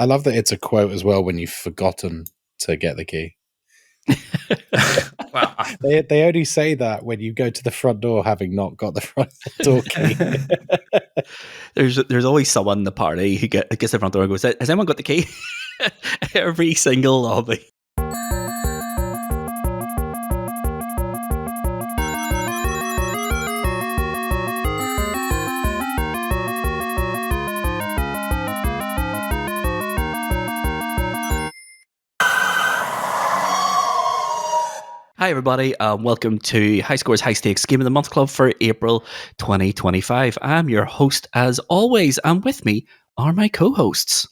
I love that it's a quote as well when you've forgotten to get the key. Well, They only say that when you go to the front door having not got the front door key. There's always someone in the party who gets the front door and goes, has anyone got the key? Every single lobby. Hi everybody, welcome to High Scores High Stakes Game of the Month Club for April 2025. I'm your host as always, and with me are my co-hosts.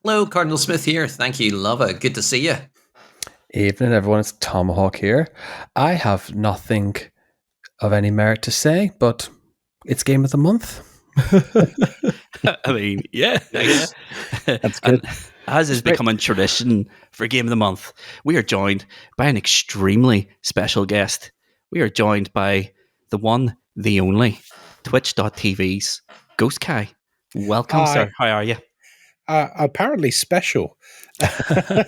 Hello, Cardinal Smith here. Thank you, Luvva. Good to see you. Evening everyone, it's Tomahawk here. I have nothing of any merit to say, but it's Game of the Month. I mean, yeah. That's good. And as is becoming tradition for Game of the Month, we are joined by an extremely special guest. We are joined by the one, the only, Twitch.tv's GhostKai. Welcome, Hi. sir. How are you? Apparently special. Yeah,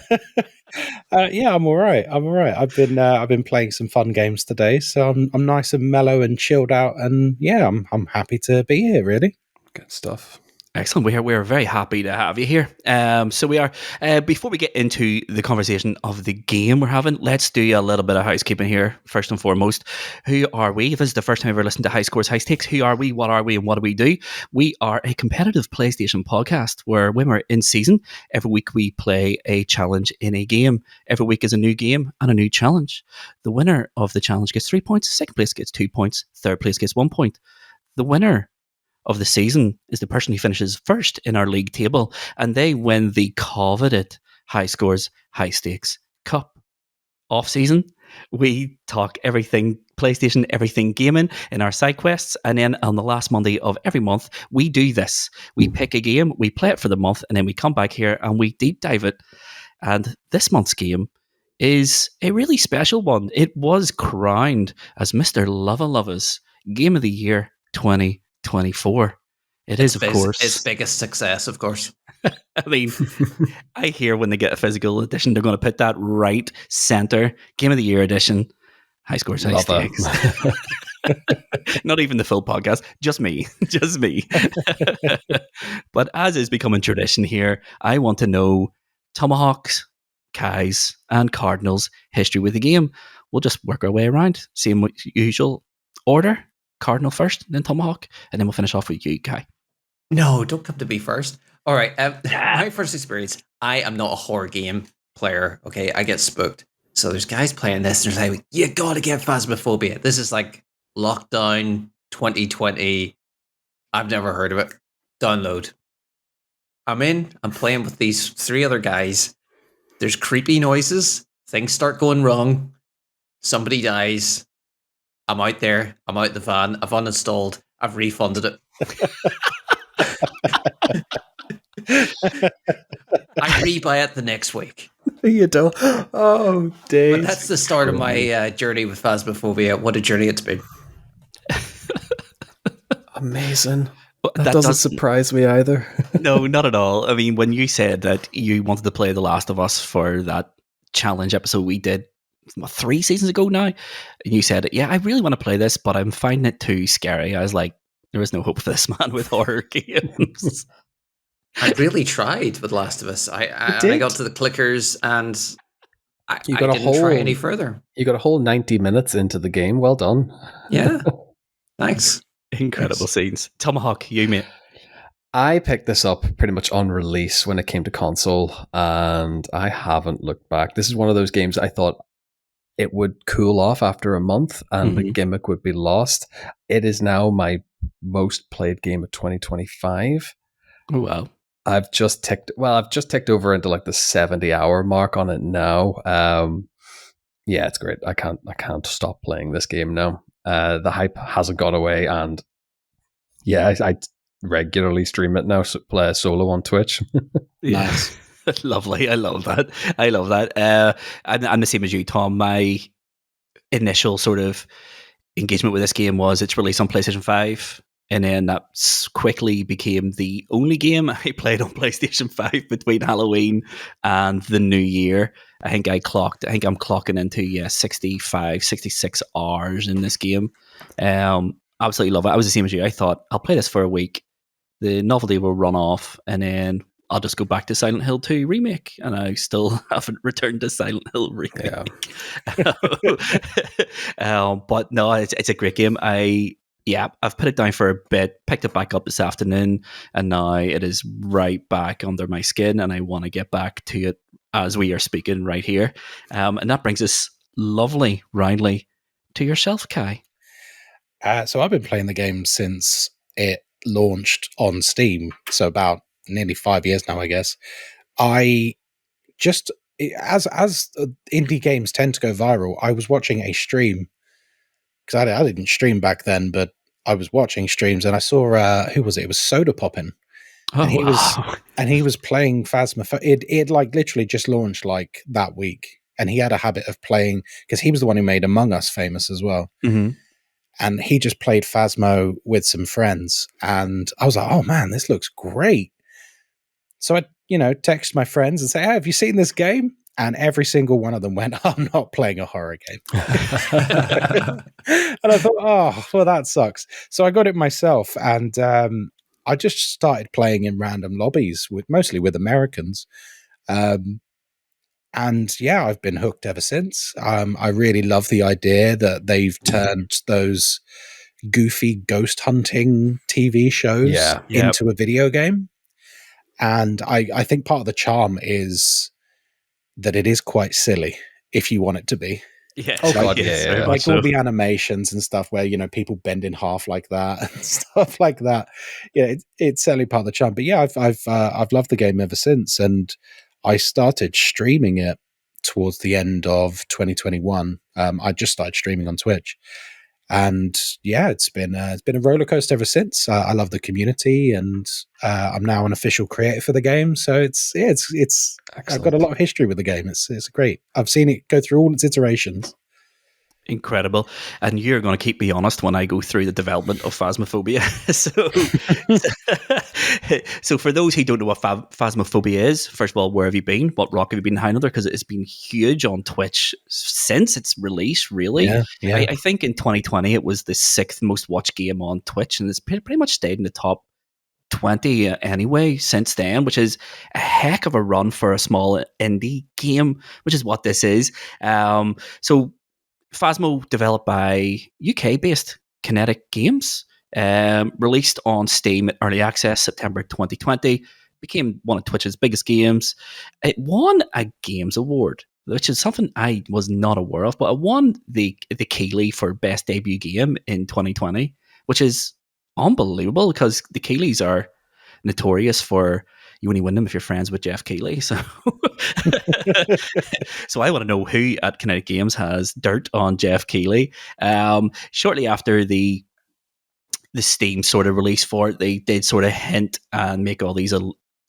I'm all right. I've been playing some fun games today, so I'm nice and mellow and chilled out, and yeah, I'm happy to be here. Really. Good stuff. Excellent. We're very happy to have you here. So we are. Before we get into the conversation of the game we're having, let's do a little bit of housekeeping here. First and foremost, who are we? If this is the first time you've ever listened to High Scores High Stakes, who are we? What are we? And what do we do? We are a competitive PlayStation podcast where, when we're in season, every week we play a challenge in a game. Every week is a new game and a new challenge. The winner of the challenge gets 3 points. Second place gets 2 points. Third place gets 1 point. The winner of the season is the person who finishes first in our league table, and they win the coveted High Scores High Stakes Cup. Off season, we talk everything PlayStation, everything gaming in our side quests, and then on the last Monday of every month, we do this. We pick a game, we play it for the month, and then we come back here and we deep dive it. And this month's game is a really special one. It was crowned as Mr. Luvva Luvva's Game of the Year 2024. It is, of course, its biggest success, of course. I mean, I hear when they get a physical edition, they're going to put that right center. Game of the Year edition. High Scores, High Stakes. Not even the full podcast. Just me. Just me. But as is becoming tradition here, I want to know Tomahawks, Kai's, and Cardinals' history with the game. We'll just work our way around. Same usual order. Cardinal first, then Tomahawk, and then we'll finish off with you, Kai. No, don't come to me first. All right. My first experience, I am not a horror game player. Okay, I get spooked. So there's guys playing this, and they're like, you got to get Phasmophobia. This is like Lockdown 2020. I've never heard of it. Download. I'm in. I'm playing with these three other guys. There's creepy noises. Things start going wrong. Somebody dies. I'm out there. I'm out the van. I've uninstalled. I've refunded it. I rebuy it the next week. You don't. Oh, days. But that's the start of my journey with Phasmophobia. What a journey it's been. Amazing. Well, that doesn't surprise me either. No, not at all. I mean, when you said that you wanted to play The Last of Us for that challenge episode we did 3 seasons ago now, and you said, yeah, I really want to play this, but I'm finding it too scary. I was like, there is no hope for this man with horror games. I really tried with Last of Us. I got to the clickers and I didn't try any further. You got a whole 90 minutes into the game. Well done. Yeah. Thanks. Incredible scenes. Tomahawk, you mate. I picked this up pretty much on release when it came to console, and I haven't looked back. This is one of those games I thought it would cool off after a month and the gimmick would be lost. It is now my most played game of 2025. Oh, wow. I've just ticked over into like the 70-hour mark on it now. Yeah, it's great. I can't stop playing this game now. The hype hasn't gone away, and yeah, I regularly stream it now. So play solo on Twitch. Nice. Lovely. I love that. I'm the same as you, Tom. My initial sort of engagement with this game was its release on PlayStation 5. And then that quickly became the only game I played on PlayStation 5 between Halloween and the New Year. I think I'm clocking into 65, 66 hours in this game. Absolutely love it. I was the same as you. I thought, I'll play this for a week. The novelty will run off, and then I'll just go back to Silent Hill 2 Remake. And I still haven't returned to Silent Hill Remake. Yeah. But no, it's a great game. I've put it down for a bit, picked it back up this afternoon, and now it is right back under my skin, and I want to get back to it as we are speaking right here. And that brings us lovely, roundly, to yourself, Kai. So I've been playing the game since it launched on Steam, so about nearly 5 years now, I guess. I just, as indie games tend to go viral, I was watching a stream, because I didn't stream back then, but I was watching streams, and I saw who was it? It was Soda Poppin', and he was playing Phasmophobia. It like literally just launched like that week, and he had a habit of playing, because he was the one who made Among Us famous as well. Mm-hmm. And he just played Phasmo with some friends, and I was like, "Oh man, this looks great!" So I, text my friends and say, "Hey, have you seen this game?" And every single one of them went, "I'm not playing a horror game." And I thought, "Oh, well, that sucks." So I got it myself, and I just started playing in random lobbies mostly with Americans. And yeah, I've been hooked ever since. I really love the idea that they've turned those goofy ghost hunting TV shows into a video game. And I think part of the charm is that it is quite silly if you want it to be. Yeah. Oh, God, yeah. Like all the animations and stuff where, people bend in half like that and stuff like that. Yeah, it's certainly part of the charm. But yeah, I've loved the game ever since. And I started streaming it towards the end of 2021. I just started streaming on Twitch, and yeah, it's been a roller coaster ever since. I love the community, and I'm now an official creator for the game. So it's I've got a lot of history with the game. It's great. I've seen it go through all its iterations. Incredible. And you're going to keep me honest when I go through the development of Phasmophobia. So for those who don't know what Phasmophobia is, first of all, where have you been? What rock have you been hiding under? Because it's been huge on Twitch since its release, really. Yeah. I think in 2020 it was the 6th most watched game on Twitch, and it's pretty much stayed in the top 20 anyway since then, which is a heck of a run for a small indie game, which is what this is. So Phasmo, developed by UK-based Kinetic Games, released on Steam at Early Access September 2020, became one of Twitch's biggest games. It won a Games Award, which is something I was not aware of, but it won the Keeley for Best Debut Game in 2020, which is unbelievable because the Keeleys are notorious for you only win them if you're friends with Jeff Keighley. So, so I want to know who at Kinetic Games has dirt on Jeff Keighley. Shortly after the Steam sort of release for it, they did sort of hint and make all these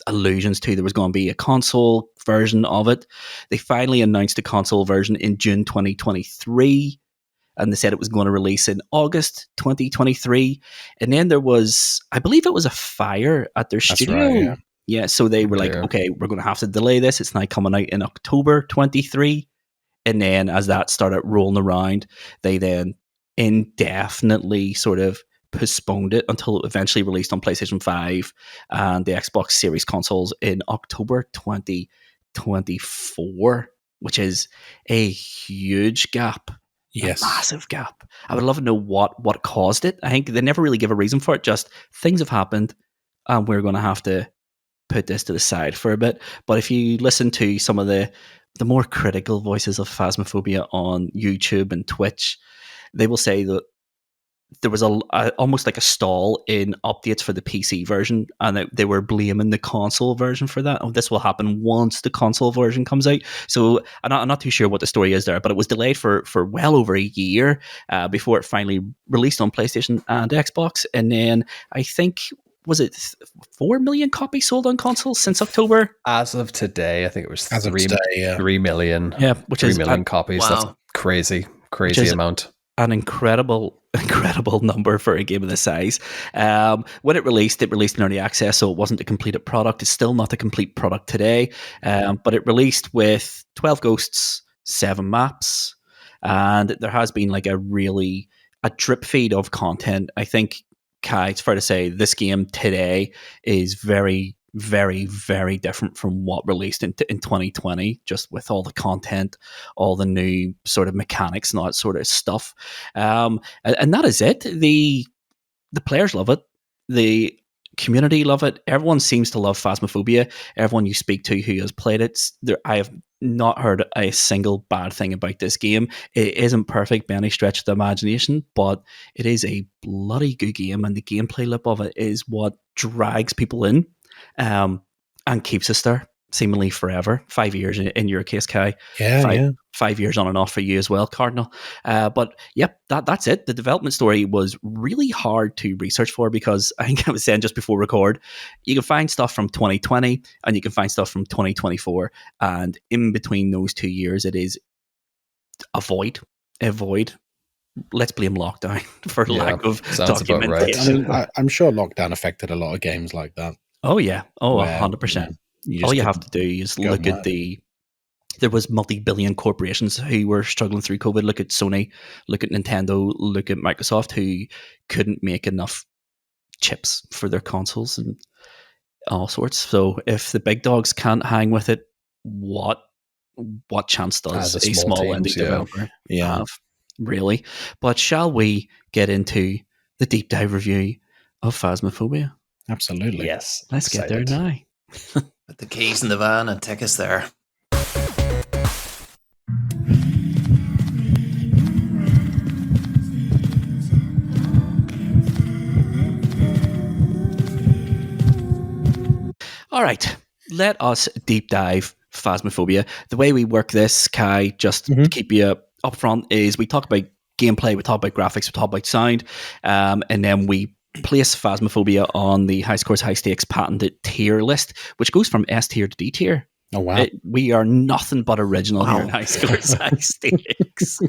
allusions to there was going to be a console version of it. They finally announced a console version in June 2023. And they said it was going to release in August 2023. And then there was, I believe it was a fire at their studio. Right, yeah, so they were like, okay, we're going to have to delay this. It's now coming out in October 23. And then as that started rolling around, they then indefinitely sort of postponed it until it eventually released on PlayStation 5 and the Xbox Series consoles in October 2024, which is a huge gap. Yes. A massive gap. I would love to know what caused it. I think they never really give a reason for it, just things have happened and we're going to have to put this to the side for a bit. But if you listen to some of the more critical voices of Phasmophobia on YouTube and Twitch, they will say that there was almost like a stall in updates for the PC version, and they were blaming the console version for that. Oh, this will happen once the console version comes out. So I'm not too sure what the story is there, but it was delayed for well over a year before it finally released on PlayStation and Xbox. And then I think, was it 4 million copies sold on consoles since October? As of today, I think it was 3 million. Yeah, which 3 is million copies. Wow. That's crazy is amount. an incredible number for a game of this size. When it released in early access, so it wasn't a completed product. It's still not a complete product today, but it released with 12 ghosts, 7 maps, and there has been like a drip feed of content. I think, Kai, it's fair to say this game today is very, very, very different from what released in 2020, just with all the content, all the new sort of mechanics and all that sort of stuff. And that is it. The players love it. The community love it. Everyone seems to love Phasmophobia. Everyone you speak to who has played it, I have not heard a single bad thing about this game. It isn't perfect by any stretch of the imagination, but it is a bloody good game, and the gameplay loop of it is what drags people in, and keeps us there seemingly forever. 5 years in your case, Kai. Yeah, 5 years on and off for you as well, Cardinal. But yep, that's it. The development story was really hard to research for, because I think I was saying just before record, you can find stuff from 2020 and you can find stuff from 2024, and in between those 2 years, it is a void. Let's blame lockdown for lack of documentation. Right. I mean, I'm sure lockdown affected a lot of games like that. Oh yeah, 100%. All you have to do is look at there was multi-billion corporations who were struggling through COVID. Look at Sony, look at Nintendo, look at Microsoft, who couldn't make enough chips for their consoles and all sorts. So if the big dogs can't hang with it, what chance does a small indie developer have, really? But shall we get into the deep dive review of Phasmophobia? Absolutely. Yes. Let's get there now. Put the keys in the van and take us there. All right, let us deep dive Phasmophobia. The way we work this, Kai, just to keep you up front, is we talk about gameplay, we talk about graphics, we talk about sound, and then we place Phasmophobia on the high scores, high stakes patented tier list, which goes from S tier to D tier. Oh, wow. We are nothing but original here in high scores, high stakes.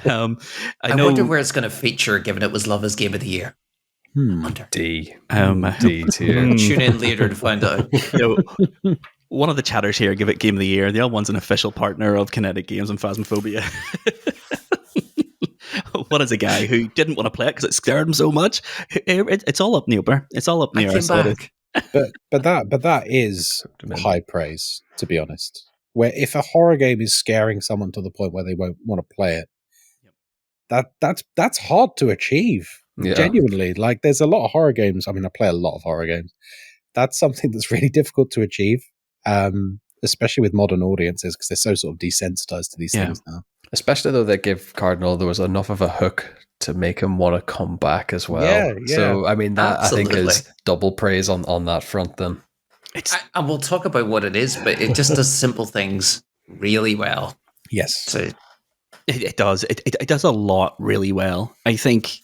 I wonder where it's going to feature, given it was Luvva's Game of the Year. D. D tier. Tune in later to find out. One of the chatters here give it Game of the Year. The other one's an official partner of Kinetic Games and Phasmophobia. One is a guy who didn't want to play it because it scared him so much. It's all up Neober. It's all up near our side. But that is high praise, to be honest. Where if a horror game is scaring someone to the point where they won't want to play it, that's hard to achieve. Yeah. Genuinely, like there's a lot of horror games. I mean, I play a lot of horror games. That's something that's really difficult to achieve, especially with modern audiences, because they're so sort of desensitized to these things now. Especially though, they give Cardinal, there was enough of a hook to make him want to come back as well. Yeah. So I mean, that absolutely. I think is double praise on that front. Then, and we'll talk about what it is, but it just does simple things really well. Yes, so it does. It does a lot really well. I think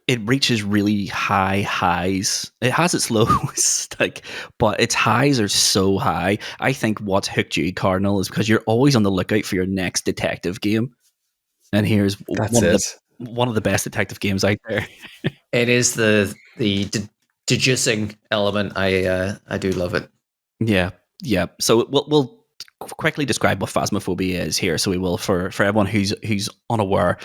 it reaches really high highs. It has its lows, but its highs are so high. I think what's hooked you, Cardinal, is because you're always on the lookout for your next detective game. And here's one of the best detective games out there. It is the deducing element. I do love it. Yeah. So we'll quickly describe what Phasmophobia is here. So we will for everyone who's unaware.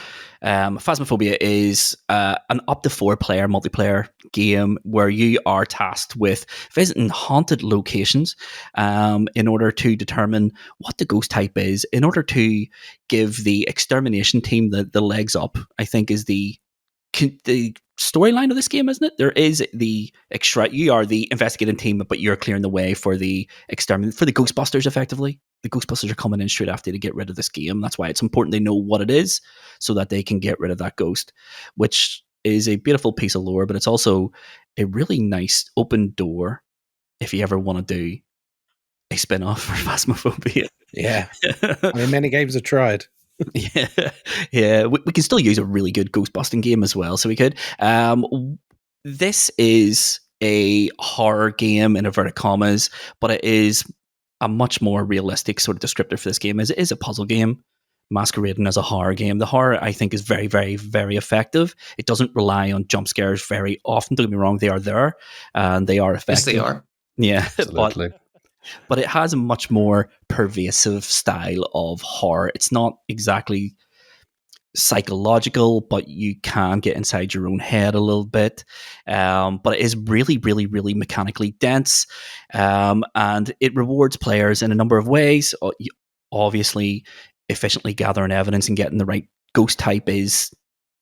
Phasmophobia is an up to 4 player multiplayer game where you are tasked with visiting haunted locations in order to determine what the ghost type is, in order to give the extermination team the legs up, I think is the storyline of this game, isn't it? There is you are the investigating team, but you're clearing the way for the exterminate, for the Ghostbusters, effectively. The Ghostbusters are coming in straight after to get rid of this game. That's why it's important they know what it is so that they can get rid of that ghost, which is a beautiful piece of lore, but it's also a really nice open door if you ever want to do a spin-off for Phasmophobia. Yeah. I mean, many games have tried. Yeah. We can still use a really good ghost-busting game as well, so we could. This is a horror game in inverted commas, but it is a much more realistic sort of descriptor for this game. It is a puzzle game. masquerading as a horror game. The horror, I think, is very, very, very effective. It doesn't rely on jump scares very often. Don't get me wrong; they are there and they are effective. Yes, they are. Yeah, Absolutely. but it has a much more pervasive style of horror. It's not exactly psychological, but you can get inside your own head a little bit. But it is really, really, really mechanically dense, and it rewards players in a number of ways. Obviously, efficiently gathering evidence and getting the right ghost type is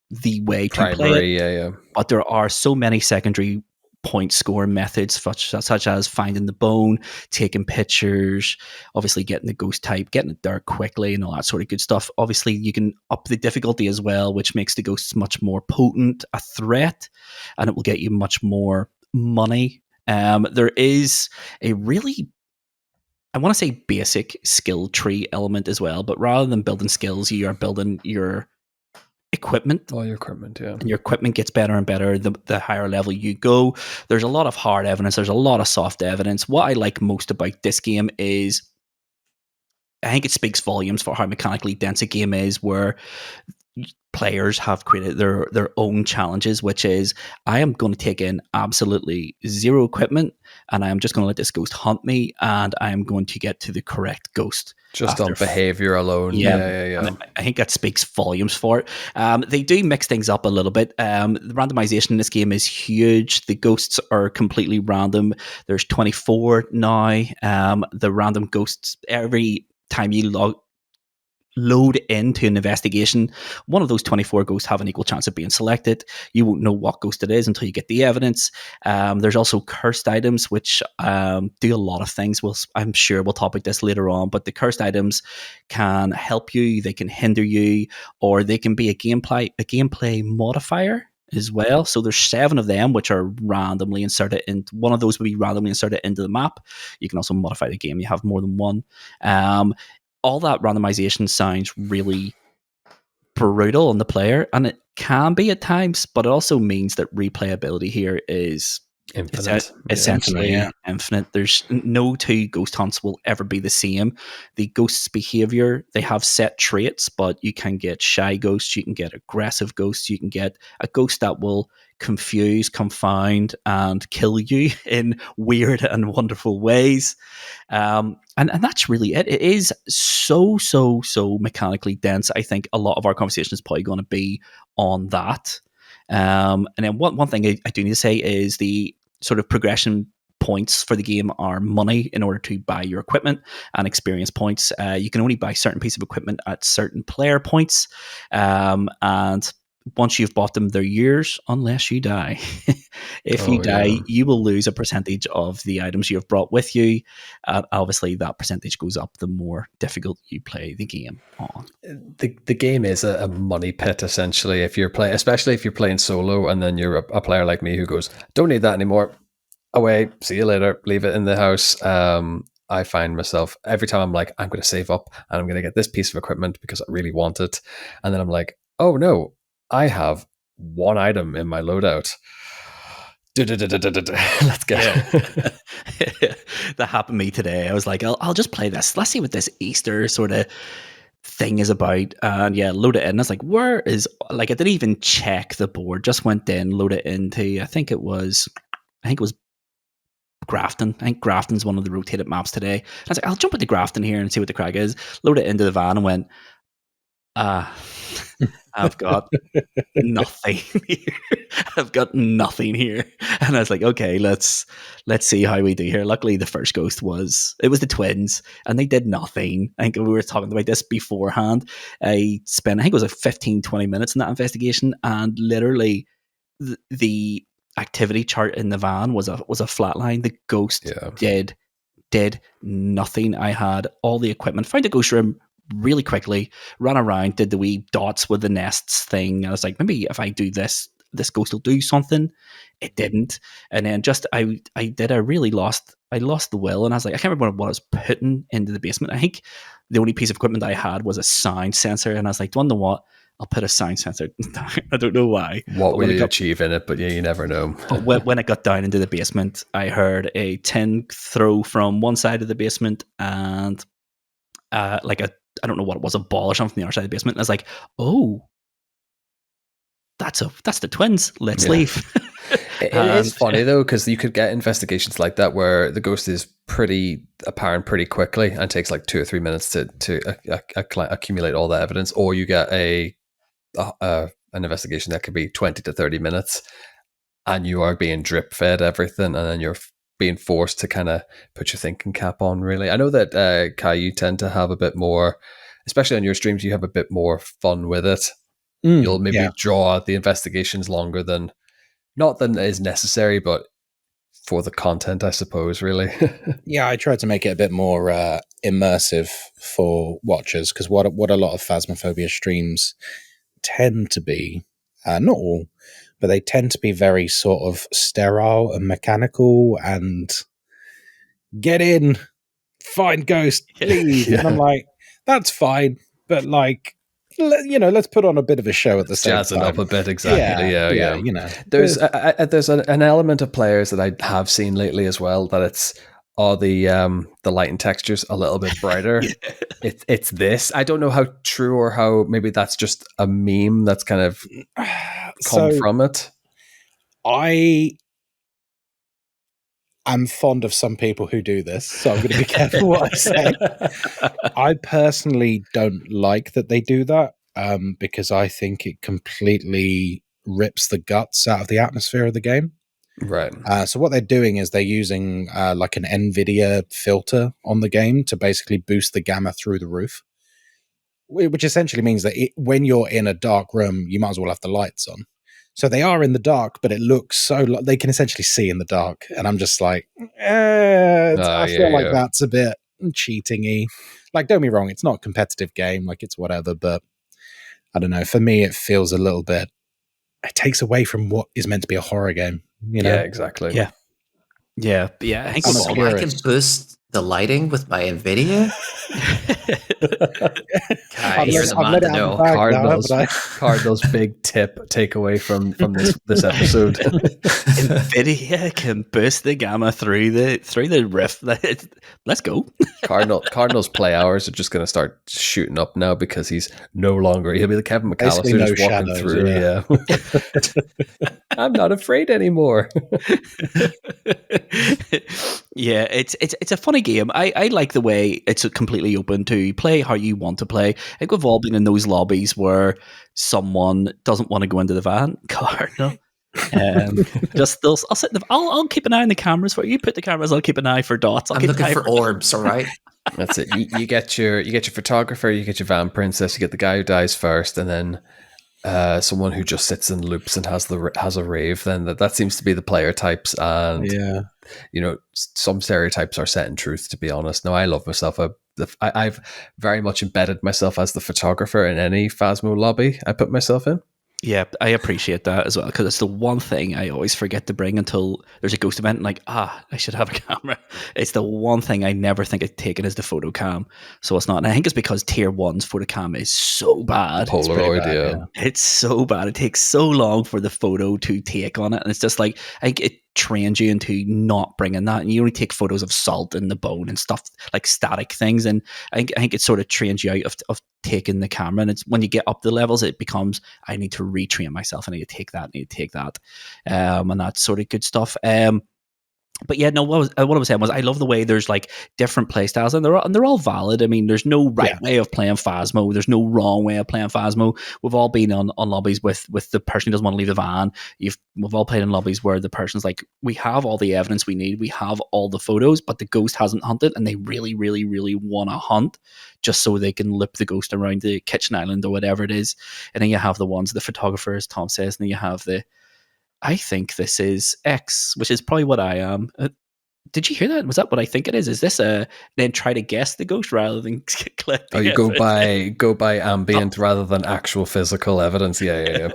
the way to play it. Primary, yeah. But there are so many secondary point score methods, such as finding the bone, taking pictures, obviously getting the ghost type, getting it dark quickly, and all that sort of good stuff. Obviously, you can up the difficulty as well, which makes the ghosts much more potent a threat, and it will get you much more money. There is a really, I want to say, basic skill tree element as well, but rather than building skills, you are building your equipment. All your equipment, yeah. And your equipment gets better and better the higher level you go. There's a lot of hard evidence. There's a lot of soft evidence. What I like most about this game is I think it speaks volumes for how mechanically dense a game is, where players have created their own challenges, which is, I am going to take in absolutely zero equipment and I am just going to let this ghost hunt me, and I am going to get to the correct ghost. Just on behavior alone. Yeah. I think that speaks volumes for it. They do mix things up a little bit. The randomization in this game is huge. The ghosts are completely random. There's 24 now. The random ghosts, every time you load into an investigation, one of those 24 ghosts have an equal chance of being selected. You won't know what ghost it is until you get the evidence. There's also cursed items, which do a lot of things. I'm sure we'll topic this later on, but the cursed items can help you, they can hinder you, or they can be a gameplay modifier as well. So there's 7 of them, which are randomly inserted in. One of those will be randomly inserted into the map. You can also modify the game. You have more than one. All that randomization sounds really brutal on the player, and it can be at times, but it also means that replayability here is Infinite. essentially infinite. There's no 2 ghost hunts will ever be the same. The ghost's behavior, they have set traits, but you can get shy ghosts, you can get aggressive ghosts, you can get a ghost that will confuse, confound, and kill you in weird and wonderful ways. And that's really it. It is so mechanically dense. I think a lot of our conversation is probably going to be on that. And then one thing I do need to say is the sort of progression points for the game are money in order to buy your equipment, and experience points. You can only buy certain piece of equipment at certain player points. And once you've bought them, they're yours unless you die. If you die, you will lose a percentage of the items you have brought with you. Obviously, that percentage goes up the more difficult you play the game on. The game is a money pit, essentially. If you're especially if you're playing solo, and then you're a player like me who goes, "Don't need that anymore. Away. See you later. Leave it in the house." I find myself every time I'm like, I'm going to save up and I'm going to get this piece of equipment because I really want it, and then I'm like, oh no, I have 1 item in my loadout. Let's go. That happened to me today. I was like, I'll just play this. Let's see what this Easter sort of thing is about. And yeah, load it in. I was like, where is, like, I didn't even check the board, just went in, load it into, I think it was Grafton. I think Grafton's one of the rotated maps today. And I was like, I'll jump into Grafton here and see what the crack is. Load it into the van and went, I've got nothing here. I've got nothing here. And I was like, okay, let's see how we do here. Luckily, the first ghost was the twins, and they did nothing. I think we were talking about this beforehand. I think it was like 15, 20 minutes in that investigation, and literally the activity chart in the van was a flat line. The ghost did nothing. I had all the equipment, found the ghost room really quickly, ran around, did the wee dots with the nests thing. I was like, maybe if I do this ghost will do something. It didn't. And then I lost the will, and I was like, I can't remember what I was putting into the basement. I think the only piece of equipment I had was a sound sensor, and I was like, do you know what? I'll put a sound sensor down. I don't know why. What will you achieve in it? But yeah, you never know. But when it got down into the basement, I heard a tin throw from one side of the basement, and like a I don't know what it was, a ball or something from the other side of the basement. And I was like, oh, that's the twins. Let's leave. It is funny though, because you could get investigations like that where the ghost is pretty apparent pretty quickly and takes like 2 or 3 minutes to accumulate all the evidence, or you get an investigation that could be 20 to 30 minutes, and you are being drip fed everything, and then you're being forced to kind of put your thinking cap on. Really, I know that Kai, you tend to have a bit more, especially on your streams, you have a bit more fun with it. You'll maybe draw out the investigations longer than. Not that it is necessary, but for the content, I suppose, really. Yeah, I tried to make it a bit more immersive for watchers, because what a lot of Phasmophobia streams tend to be, not all, but they tend to be very sort of sterile and mechanical and get in, find ghost, leave. And I'm like, that's fine, but like, let's put on a bit of a show at the same Jazzing time. up a bit, exactly. Yeah. There's an element of players that I have seen lately as well, that it's the light and textures a little bit brighter. It's this. I don't know how true or how maybe that's just a meme that's kind of come from it. I'm fond of some people who do this, so I'm going to be careful what I say. I personally don't like that they do that, because I think it completely rips the guts out of the atmosphere of the game. Right. So what they're doing is they're using like an NVIDIA filter on the game to basically boost the gamma through the roof, which essentially means that when you're in a dark room, you might as well have the lights on. So they are in the dark, but it looks so they can essentially see in the dark. And I'm just like, I feel like that's a bit cheating-y. Like, don't be wrong, it's not a competitive game, like it's whatever, but I don't know. For me, it feels a little bit, it takes away from what is meant to be a horror game, you know? Yeah, exactly. Yeah. I think I can boost the lighting with my NVIDIA. You're the man to know. Cardinal's big takeaway from this episode. NVIDIA can boost the gamma through the rift. Let's go. Cardinal's play hours are just going to start shooting up now because he'll be the Kevin McAllister no just walking shadows, through. Yeah. I'm not afraid anymore. Yeah, it's a funny game. I like the way it's completely open to play how you want to play. I think we've all been in those lobbies where someone doesn't want to go into the van. Cardinal. I'll keep an eye on the cameras for you. Put the cameras. I'll keep an eye for dots. I'm looking for orbs. All right. That's it. You get your photographer. You get your van princess. You get the guy who dies first, and then someone who just sits in loops and has a rave. Then that seems to be the player types. And some stereotypes are set in truth. To be honest, no, I love myself. I've very much embedded myself as the photographer in any Phasmo lobby I put myself in. Yeah, I appreciate that as well, because it's the one thing I always forget to bring until there's a ghost event. And like, I should have a camera. It's the one thing I never think I'd taken is the photo cam. So it's not. And I think it's because Tier 1's photo cam is so bad. Polaroid, yeah. It's so bad. It takes so long for the photo to take on it. And it's just like, I think it trains you into not bringing that. And you only take photos of salt in the bone and stuff, like static things. And I think it sort of trains you out of taking the camera. And it's when you get up the levels, it becomes, I need to retrain myself. I need to take that. And that's sort of good stuff. But yeah, no, what I was saying was I love the way there's like different play styles, and they're all valid. I mean, there's no right way of playing Phasmo. There's no wrong way of playing Phasmo. We've all been on lobbies with the person who doesn't want to leave the van. We've all played in lobbies where the person's like, we have all the evidence we need. We have all the photos, but the ghost hasn't hunted, and they really, really, really want to hunt just so they can lip the ghost around the kitchen island or whatever it is. And then you have the ones, the photographers, Tom says, and then you have I think this is X, which is probably what I am. Did you hear that? Was that what I think it is? Is this then try to guess the ghost rather than collect? Oh, you go by ambient rather than actual physical evidence. Yeah.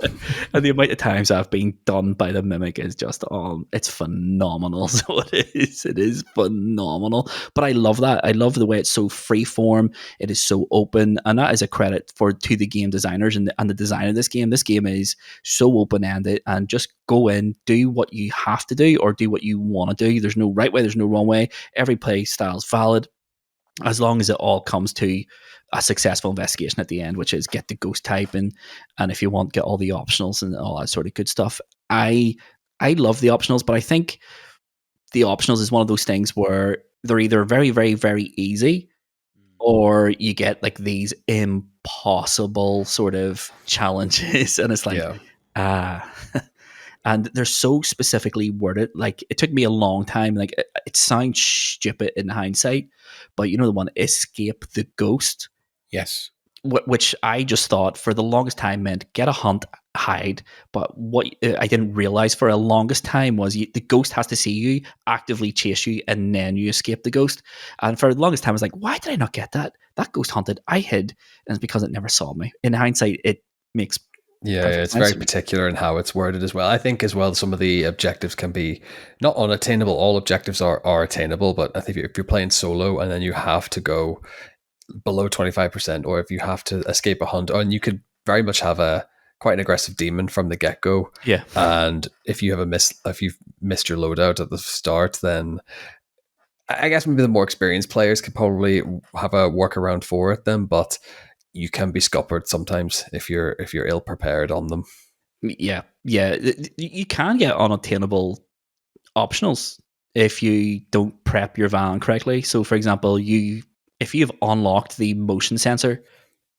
And the amount of times I've been done by the mimic is just it's phenomenal. So it is phenomenal. But I love that. I love the way it's so freeform. It is so open, and that is a credit to the game designers and the design of this game. This game is so open ended, and just go in, do what you have to do, or do what you want to do. There's no right way. There's no wrong way. Every play style is valid. as long as it all comes to a successful investigation at the end, which is get the ghost type and if you want, get all the optionals and all that sort of good stuff. I love the optionals, but I think the optionals is one of those things where they're either very, very, very easy, or you get like these impossible sort of challenges, and it's like, and they're so specifically worded. Like, it took me a long time. Like, it sounds stupid in hindsight, but you know the one, escape the ghost. Yes. Which I just thought for the longest time meant get a hunt, hide. But what I didn't realize for the longest time was the ghost has to see you, actively chase you, and then you escape the ghost. And for the longest time, I was like, why did I not get that? That ghost hunted, I hid. And it's because it never saw me. In hindsight, it makes it's very particular in how it's worded as well. I think as well, some of the objectives can be not unattainable. All objectives are attainable, but I think if you're playing solo and then you have to go below 25%, or if you have to escape a hunt, and you could very much have quite an aggressive demon from the get-go. Yeah. And if you have if you've missed your loadout at the start, then I guess maybe the more experienced players could probably have a workaround for it then, but you can be scuppered sometimes if you're ill prepared on them. Yeah. You can get unattainable optionals if you don't prep your van correctly. So, for example, if you've unlocked the motion sensor,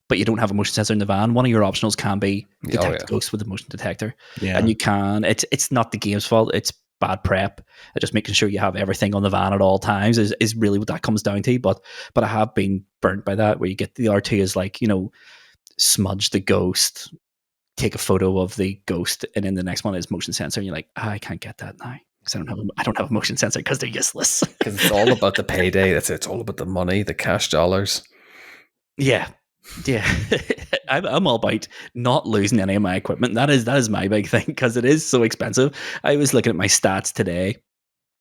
but you don't have a motion sensor in the van, one of your optionals can be detect ghosts with a motion detector. Yeah. And you can, it's not the game's fault, it's bad prep. Just making sure you have everything on the van at all times is really what that comes down to. But I have been burnt by that, where you get the R2 is like, smudge the ghost, take a photo of the ghost, and then the next one is motion sensor, and you're like, I can't get that now. I don't have a motion sensor because they're useless. Because it's all about the payday. It's all about the money, the cash dollars. Yeah. I'm all about not losing any of my equipment. That is my big thing, because it is so expensive. I was looking at my stats today,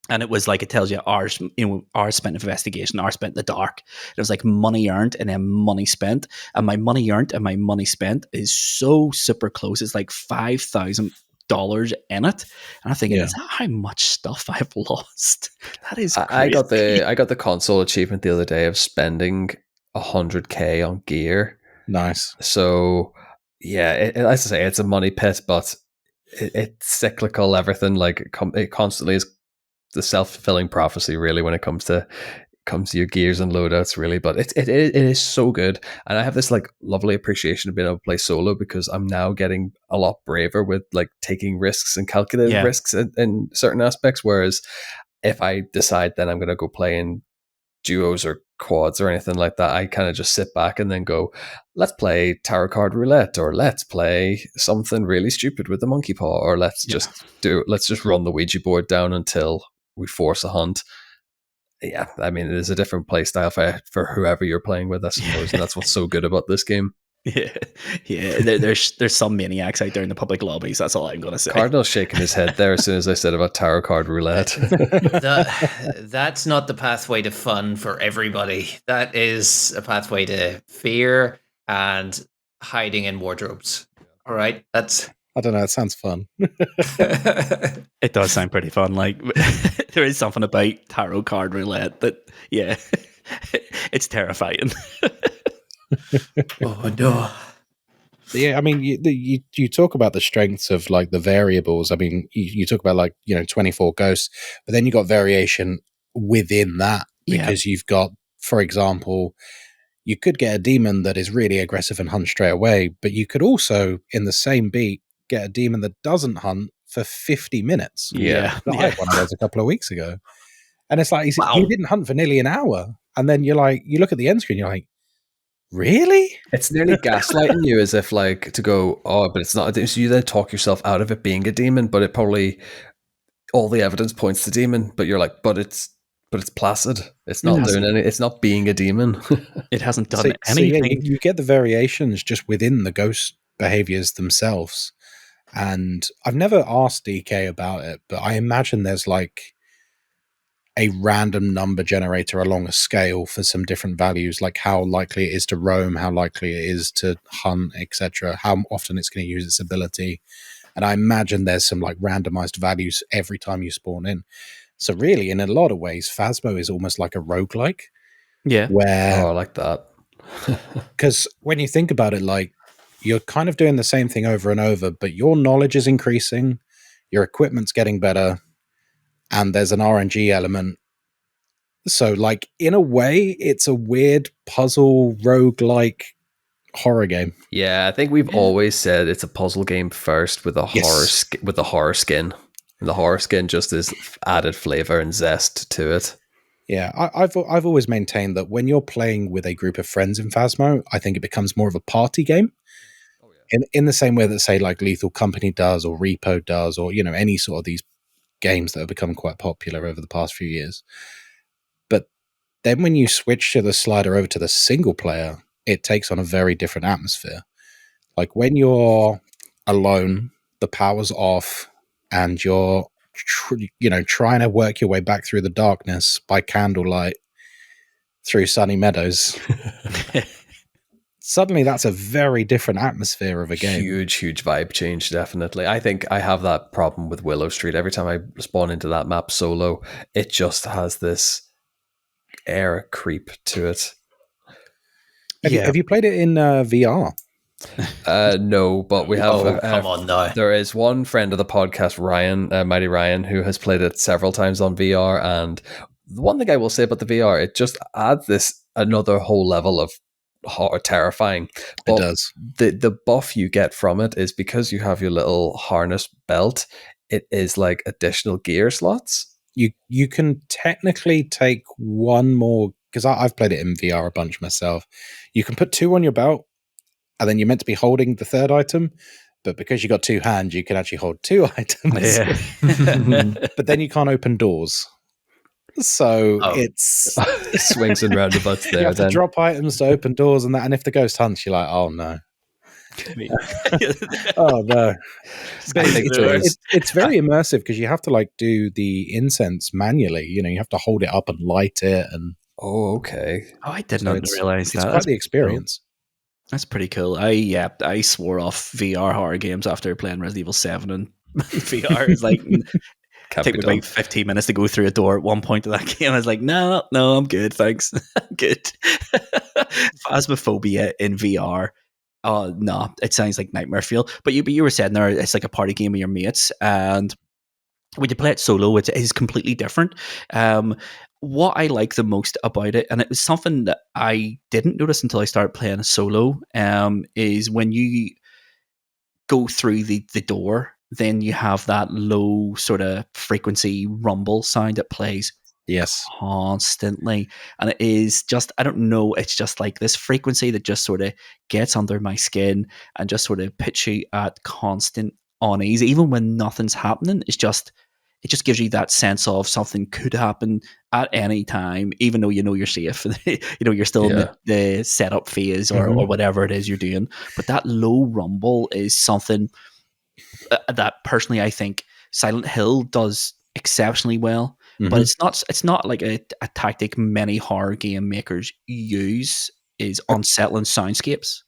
and it was like, it tells you hours spent in investigation, hours spent in the dark. It was like money earned and then money spent, and my money earned and my money spent is so super close. It's like $5,000 in it, and I'm thinking, is that how much stuff I've lost? That is crazy. I got the console achievement the other day of spending $100K on gear. Nice. So as I say, it's a money pit, but it's cyclical. Everything, like, it constantly is the self-fulfilling prophecy, really, when it comes to your gears and loadouts, really. But it is so good, and I have this like lovely appreciation of being able to play solo, because I'm now getting a lot braver with like taking risks and calculated risks in certain aspects. Whereas if I decide then I'm going to go play in duos or quads or anything like that, I kind of just sit back and then go, let's play tarot card roulette, or let's play something really stupid with the monkey paw, or let's just run the Ouija board down until we force a hunt. Yeah, I mean, it is a different play style for whoever you're playing with, I suppose, and that's what's so good about this game. Yeah. There's some maniacs out there in the public lobbies. That's all I'm going to say. Cardinal's shaking his head there as soon as I said about tarot card roulette. That's not the pathway to fun for everybody. That is a pathway to fear and hiding in wardrobes. All right, I don't know. It sounds fun. It does sound pretty fun. Like, there is something about tarot card roulette that, it's terrifying. Oh no. Yeah, I mean, you talk about the strengths of like the variables. I mean, you talk about like 24 ghosts, but then you got variation within that, because you've got, for example, you could get a demon that is really aggressive and hunt straight away, but you could also, in the same beat, get a demon that doesn't hunt for 50 minutes. I had one of those a couple of weeks ago, and it's like, you didn't hunt for nearly an hour, and then you look at the end screen, you're like, really? It's nearly gaslighting you, as if like to go, oh, but it's not. So you then talk yourself out of it being a demon, but it probably, all the evidence points to demon, but you're like, but it's placid. It's not doing any. It's not being a demon. It hasn't done anything. You get the variations just within the ghost behaviors themselves. And I've never asked DK about it, but I imagine there's like a random number generator along a scale for some different values, like how likely it is to roam, how likely it is to hunt, etc., how often it's going to use its ability. And I imagine there's some like randomized values every time you spawn in. So really, in a lot of ways, Phasmo is almost like a roguelike. Yeah. where Oh, I like that. because when you think about it, like you're kind of doing the same thing over and over, but your knowledge is increasing, your equipment's getting better, and there's an RNG element. So, like, in a way, it's a weird puzzle roguelike horror game. Yeah, I think we've always said it's a puzzle game first with a Yes. horror skin. And the horror skin just is added flavor and zest to it. Yeah, I've always maintained that when you're playing with a group of friends in Phasmo, I think it becomes more of a party game. In the same way that, say, like Lethal Company does, or Repo does, or any sort of these games that have become quite popular over the past few years. But then when you switch to the slider over to the single player, it takes on a very different atmosphere. Like when you're alone, the power's off, and you're trying to work your way back through the darkness by candlelight through sunny meadows. Suddenly that's a very different atmosphere of a game. Huge vibe change, definitely. I think I have that problem with Willow Street. Every time I spawn into that map solo, it just has this air creep to it. Have you played it in VR? No, but we have. Come on, no. There is one friend of the podcast, Ryan, Mighty Ryan, who has played it several times on VR. And the one thing I will say about the VR, it just adds this another whole level of horror, terrifying. But It does. The buff you get from it is because you have your little harness belt. It is like additional gear slots. You can technically take one more, because I've played it in VR a bunch myself. You can put 2 on your belt, and then you're meant to be holding the third item, but because you got 2 hands, you can actually hold 2 items. Yeah. But then you can't open doors. So it's Swings and roundabouts there. you have to Then drop items to open doors and that. And if the ghost hunts, you're like, oh no. Oh no. But it's very immersive because you have to like do the incense manually. You have to hold it up and light it. And okay. Oh, I did not realize that. It's quite the experience. That's pretty cool. I swore off VR horror games after playing Resident Evil 7 and VR. It's like take me about 15 minutes to go through a door at one point of that game. I was like, no, I'm good, thanks. I'm good. Phasmophobia in VR. Oh no, it sounds like nightmare fuel. But you were saying there it's like a party game with your mates, and when you play it solo, it is completely different. What I like the most about it, and it was something that I didn't notice until I started playing solo, is when you go through the door, then you have that low sort of frequency rumble sound that plays constantly. And it is just, I don't know, it's just like this frequency that just sort of gets under my skin and just sort of puts you at constant unease. Even when nothing's happening, it just gives you that sense of something could happen at any time, even though you're safe. You're still in the setup phase or whatever it is you're doing. But that low rumble is something that personally I think Silent Hill does exceptionally well. But it's not like a tactic many horror game makers use, is unsettling soundscapes.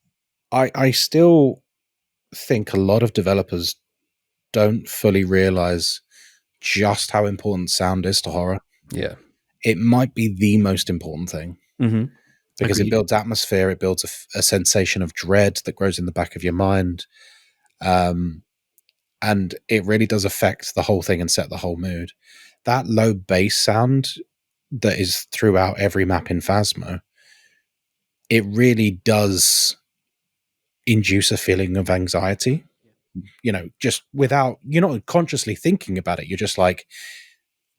I still think a lot of developers don't fully realize just how important sound is to horror. Yeah. It might be the most important thing. Because it builds atmosphere, it builds a sensation of dread that grows in the back of your mind. And it really does affect the whole thing and set the whole mood. That low bass sound that is throughout every map in Phasmo, it really does induce a feeling of anxiety. Just without, you're not consciously thinking about it. You're just like,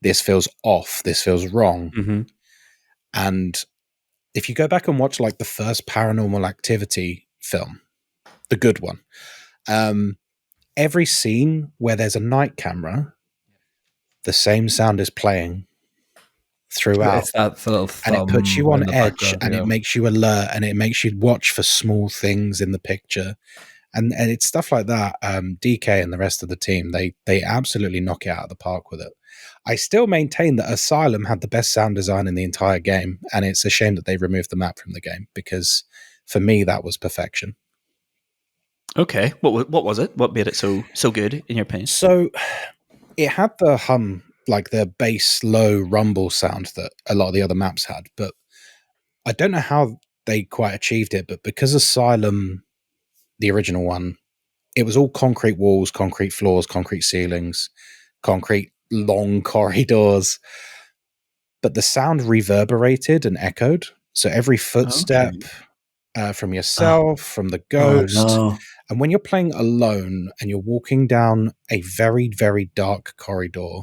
this feels off, this feels wrong. And if you go back and watch like the first Paranormal Activity film, the good one, every scene where there's a night camera, the same sound is playing throughout. It's that little and it puts you on edge, and it makes you alert, and it makes you watch for small things in the picture. And it's stuff like that. DK and the rest of the team, they absolutely knock it out of the park with it. I still maintain that Asylum had the best sound design in the entire game, and it's a shame that they removed the map from the game, because for me that was perfection. Okay, what was it? What made it so good in your opinion? So it had the hum, like the bass low rumble sound that a lot of the other maps had, but I don't know how they quite achieved it, but because Asylum, the original one, it was all concrete walls, concrete floors, concrete ceilings, concrete long corridors, but the sound reverberated and echoed. So every footstep from yourself, from the ghost, no. and when you're playing alone and you're walking down a very, very dark corridor,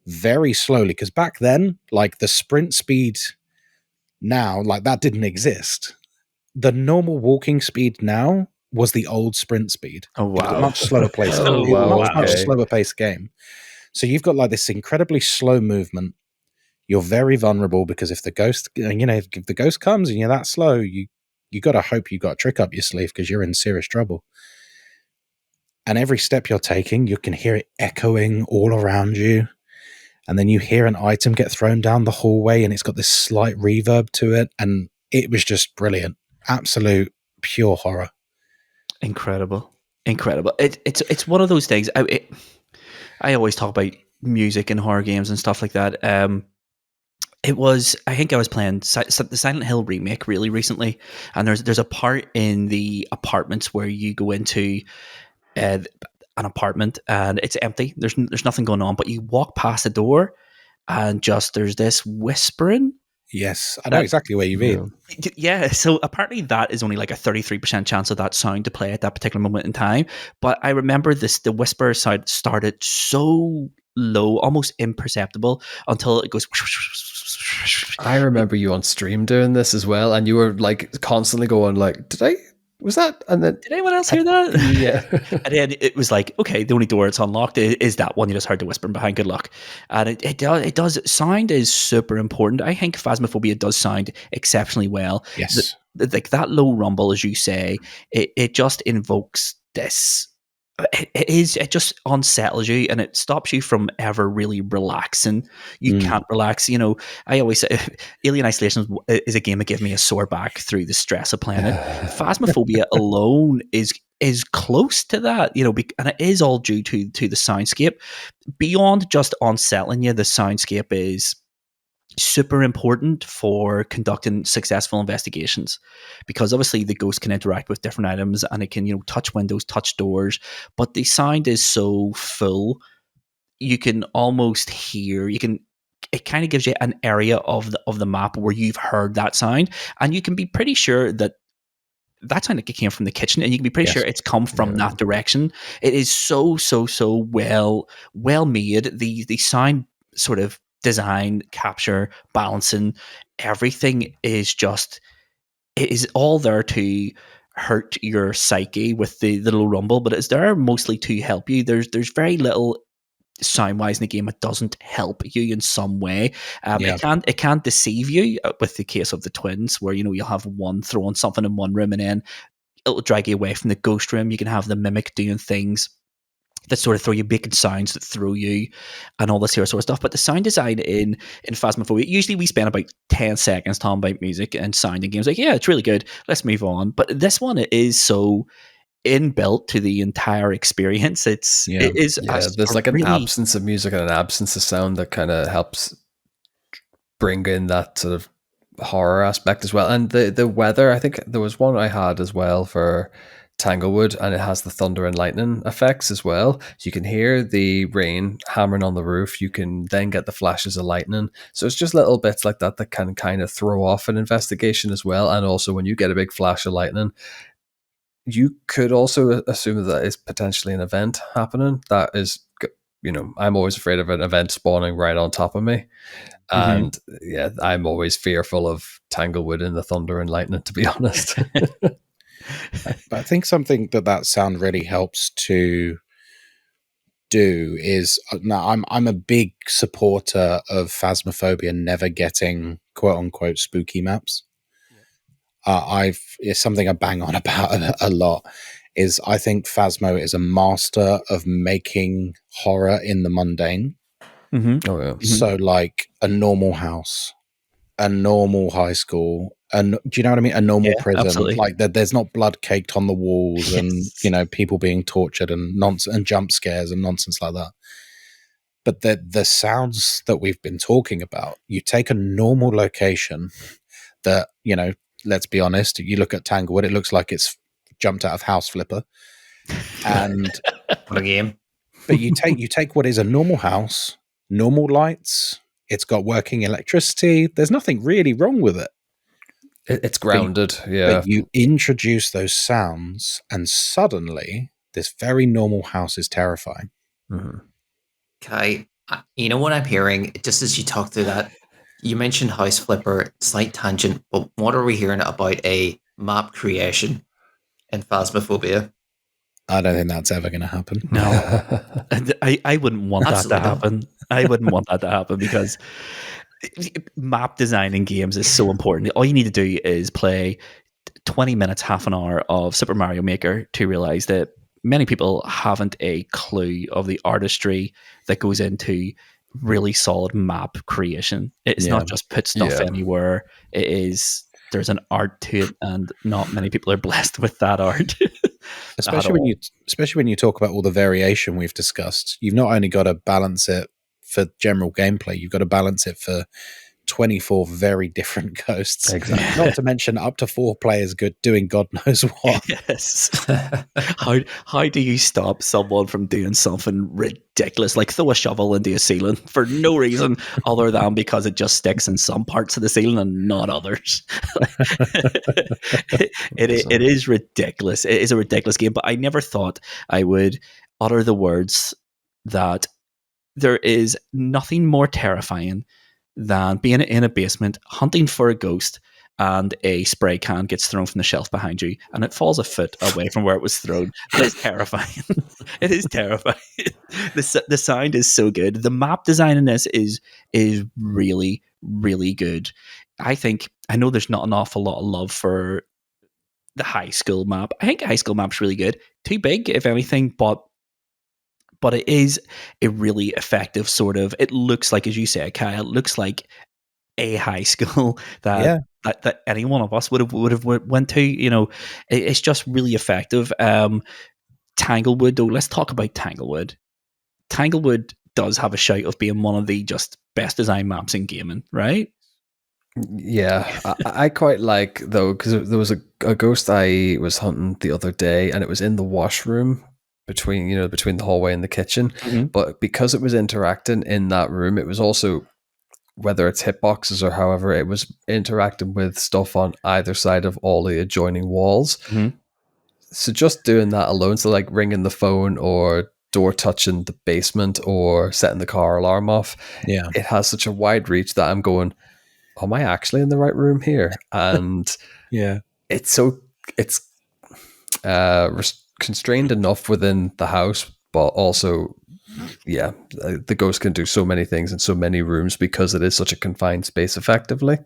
very slowly, because back then, like the sprint speed now, like that didn't exist. The normal walking speed now was the old sprint speed. Oh, It was a wow. much slower pace. Oh, It was wow, much okay. slower paced game. So you've got like this incredibly slow movement. You're very vulnerable because if the ghost, if the ghost comes and you're that slow, you got to hope you got a trick up your sleeve because you're in serious trouble. And every step you're taking, you can hear it echoing all around you. And then you hear an item get thrown down the hallway and it's got this slight reverb to it. And it was just brilliant. Absolute pure horror. Incredible. It's one of those things. I always talk about music and horror games and stuff like that. I think I was playing the Silent Hill remake really recently, and there's a part in the apartments where you go into an apartment and it's empty. There's nothing going on, but you walk past the door and just there's this whispering. Yes, I know exactly where you mean. Yeah, so apparently that is only like a 33% chance of that sound to play at that particular moment in time. But I remember the whisper sound started so low, almost imperceptible, until it goes. I remember you on stream doing this as well, and you were like constantly going like, was that? And then Did anyone else hear that? Yeah. And then it was like, okay, the only door that's unlocked is that one you just heard the whispering behind. Good luck. And it does. Sound is super important. I think Phasmophobia does sound exceptionally well. Yes. Like that low rumble, as you say, it just invokes this. It just unsettles you and it stops you from ever really relaxing. You can't relax. I always say Alien Isolation is a game that gave me a sore back through the stress of playing it. Phasmophobia alone is close to that, and it is all due to the soundscape. Beyond just unsettling you, the soundscape is super important for conducting successful investigations, because obviously the ghost can interact with different items and it can touch windows, touch doors, but the sound is so full you can almost hear, it kind of gives you an area of the map where you've heard that sound, and you can be pretty sure that sound like it came from the kitchen, and you can be pretty sure it's come from that direction. It is so well made. The sound sort of design, capture, balancing, everything is just, it is all there to hurt your psyche with the little rumble, but it's there mostly to help you. There's very little sound wise in the game that doesn't help you in some way. It can deceive you with the case of the twins, where you'll have one throwing something in one room and then it'll drag you away from the ghost room. You can have the mimic doing things that sort of throw you, making sounds that throw you, and all this here sort of stuff. But the sound design in Phasmophobia, usually we spend about 10 seconds talking about music and sound in games. Like, yeah, it's really good, let's move on. But this one is so inbuilt to the entire experience. It is there's like an absence of music and an absence of sound that kind of helps bring in that sort of horror aspect as well. And the weather, I think there was one I had as well for Tanglewood, and it has the thunder and lightning effects as well. So you can hear the rain hammering on the roof. You can then get the flashes of lightning. So it's just little bits like that that can kind of throw off an investigation as well. And also when you get a big flash of lightning, you could also assume that is potentially an event happening. That is, I'm always afraid of an event spawning right on top of me. And I'm always fearful of Tanglewood and the thunder and lightning, to be honest. But I think something that sound really helps to do is, now I'm a big supporter of Phasmophobia never getting quote unquote spooky maps. It's something I bang on about a lot. Is I think Phasmo is a master of making horror in the mundane. Mm-hmm. Oh, yeah. So like a normal house, a normal high school, and do you know what I mean? A normal prison, absolutely. like there's not blood caked on the walls and people being tortured and nonsense and jump scares and nonsense like that. But the sounds that we've been talking about, you take a normal location that, let's be honest, you look at Tanglewood, it looks like it's jumped out of House Flipper. And What a game. but you take what is a normal house, normal lights, it's got working electricity, there's nothing really wrong with it. It's grounded, yeah. But you introduce those sounds, and suddenly this very normal house is terrifying. Mm-hmm. Kai, you know what I'm hearing? Just as you talk through that, you mentioned House Flipper, slight tangent, but what are we hearing about a map creation in Phasmophobia? I don't think that's ever going to happen. No, I wouldn't want Absolutely that to happen. I wouldn't want that to happen because map design in games is so important. All you need to do is play 20 minutes, half an hour of Super Mario Maker to realize that many people haven't a clue of the artistry that goes into really solid map creation. It's not just put stuff anywhere. There's an art to it, and not many people are blessed with that art. especially when you talk about all the variation we've discussed. You've not only got to balance it for general gameplay, you've got to balance it for 24 very different ghosts. Exactly. Not to mention up to 4 players doing God knows what. Yes. How do you stop someone from doing something ridiculous, like throw a shovel into a ceiling for no reason other than because it just sticks in some parts of the ceiling and not others? It is ridiculous. It is a ridiculous game, but I never thought I would utter the words that there is nothing more terrifying than being in a basement, hunting for a ghost, and a spray can gets thrown from the shelf behind you, and it falls a foot away from where it was thrown. It is terrifying. It is terrifying. The sound is so good. The map design in this is really, really good. I know there's not an awful lot of love for the high school map. I think high school map's really good. Too big, if anything, but it is a really effective sort of, it looks like, as you say, Kai, it looks like a high school that any one of us would have went to. It's just really effective. Tanglewood, though, let's talk about Tanglewood. Tanglewood does have a shout of being one of the just best designed maps in gaming, right? Yeah, I quite like, though, because there was a ghost I was hunting the other day, and it was in the washroom between the hallway and the kitchen. Mm-hmm. But because it was interacting in that room, it was also, whether it's hitboxes or however, it was interacting with stuff on either side of all the adjoining walls. Mm-hmm. So just doing that alone, so like ringing the phone or door touching the basement or setting the car alarm off, it has such a wide reach that I'm going, am I actually in the right room here? And it's constrained enough within the house, but also, the ghost can do so many things in so many rooms because it is such a confined space effectively.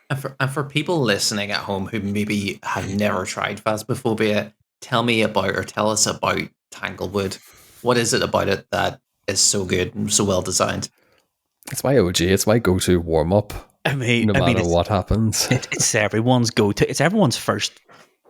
And for people listening at home who maybe have never tried Phasmophobia, tell us about Tanglewood. What is it about it that is so good and so well designed? It's my OG. It's my go-to warm-up. No matter what happens. It's everyone's go-to. It's everyone's first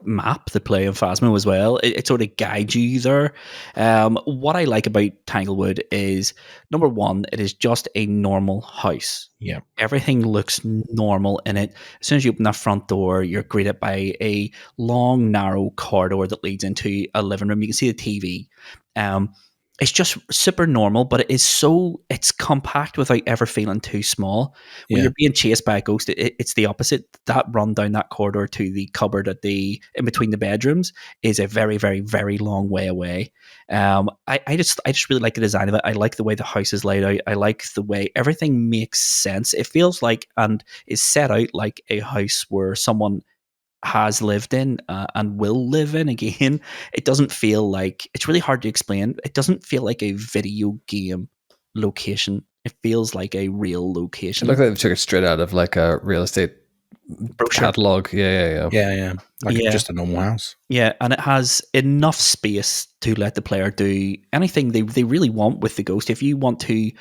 map to play in Phasmo as well. It sort of guides you there. What I like about Tanglewood is, number one, it is just a normal house. Yeah. Everything looks normal in it. As soon as you open that front door, you're greeted by a long, narrow corridor that leads into a living room. You can see the TV. It's just super normal, but it's compact without ever feeling too small. When you're being chased by a ghost, it's the opposite. That run down that corridor to the cupboard in between the bedrooms is a very, very, very long way away. I just really like the design of it. I like the way the house is laid out. I like the way everything makes sense. It feels like, and is set out like, a house where someone has lived in and will live in again. It doesn't feel like, it's really hard to explain. It doesn't feel like a video game location. It feels like a real location. It looks like they took it straight out of like a real estate catalog. Yeah. Just a normal house. Yeah, and it has enough space to let the player do anything they really want with the ghost. If you want to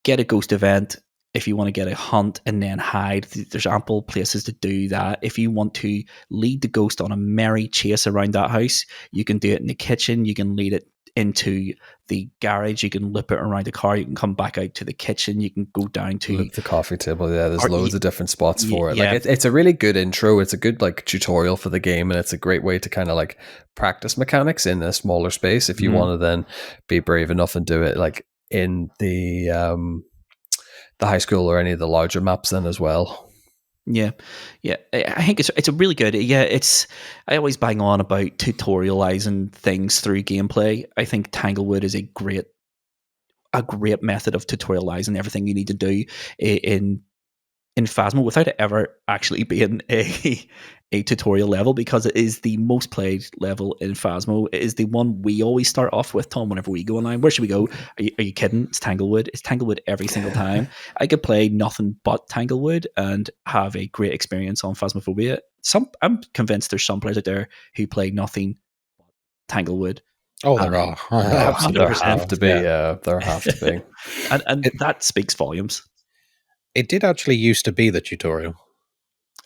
get a ghost event, if you want to get a hunt and then hide, there's ample places to do that. If you want to lead the ghost on a merry chase around that house, you can do it in the kitchen. You can lead it into the garage. You can loop it around the car. You can come back out to the kitchen. You can go down to Loop the coffee table. Yeah, there's loads of different spots for it. Yeah. Like it's a really good intro. It's a good like tutorial for the game, and it's a great way to kind of like practice mechanics in a smaller space. If you want to then be brave enough and do it like in the high school or any of the larger maps then as well. Yeah. I think it's a really good. Yeah, I always bang on about tutorializing things through gameplay. I think Tanglewood is a great method of tutorializing everything you need to do in Phasmo without it ever actually being a tutorial level, because it is the most played level in Phasmo. It is the one we always start off with, Tom, whenever we go online. Where should we go? Are you kidding? It's Tanglewood. It's Tanglewood every single time. I could play nothing but Tanglewood and have a great experience on Phasmophobia. I'm convinced there's some players out there who play nothing but Tanglewood. Oh, there are. There have to be. There have to be. And that speaks volumes. It did actually used to be the tutorial.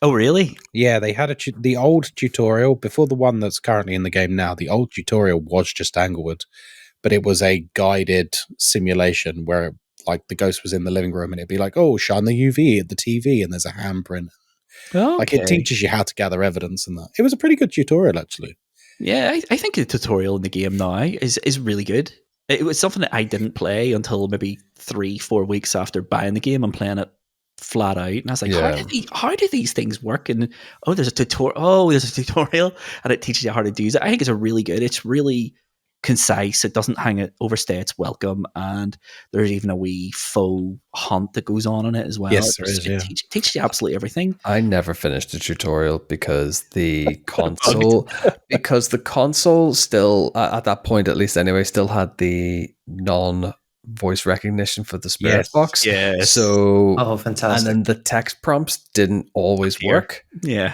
Oh, really? Yeah, they had the old tutorial before the one that's currently in the game now. The old tutorial was just Tanglewood, but it was a guided simulation where like the ghost was in the living room and it'd be like, oh, shine the UV at the TV and there's a handprint. Okay. Like it teaches you how to gather evidence and that. It was a pretty good tutorial, actually. Yeah, I think the tutorial in the game now is really good. It was something that I didn't play until maybe 3-4 weeks after buying the game and playing it flat out. And I was like, how do these things work? And there's a tutorial and it teaches you how to do it. I think it's really concise. It doesn't overstay its welcome, and there's even a wee faux hunt that goes on in it as well. Yes, there is. It teaches you absolutely everything. I never finished the tutorial because the console still at that point, at least anyway, still had the non-voice recognition for the spirit box. Yes. So fantastic. And then the text prompts didn't always work. Yeah.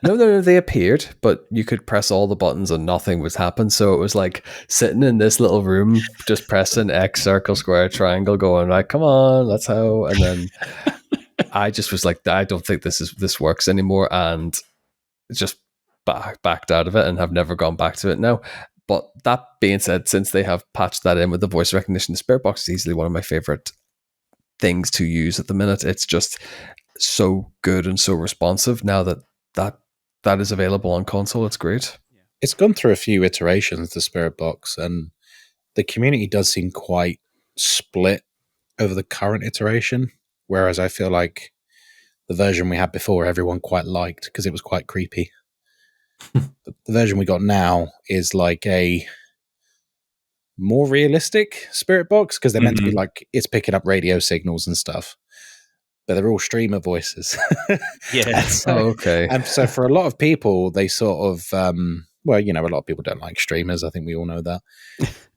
No, they appeared, but you could press all the buttons and nothing would happen. So it was like sitting in this little room, just pressing X, circle, square, triangle, going like, come on, that's how. And then I just was like, I don't think this works anymore, and just backed out of it and have never gone back to it now. But that being said, since they have patched that in with the voice recognition, the spirit box is easily one of my favorite things to use at the minute. It's just so good and so responsive now that is available on console. It's great. It's gone through a few iterations, the spirit box, and the community does seem quite split over the current iteration, whereas I feel like the version we had before everyone quite liked because it was quite creepy. The version we got now is like a more realistic spirit box because they're meant to be like it's picking up radio signals and stuff, but they're all streamer voices. Yeah. Okay. And so for a lot of people, they sort of a lot of people don't like streamers. I think we all know that.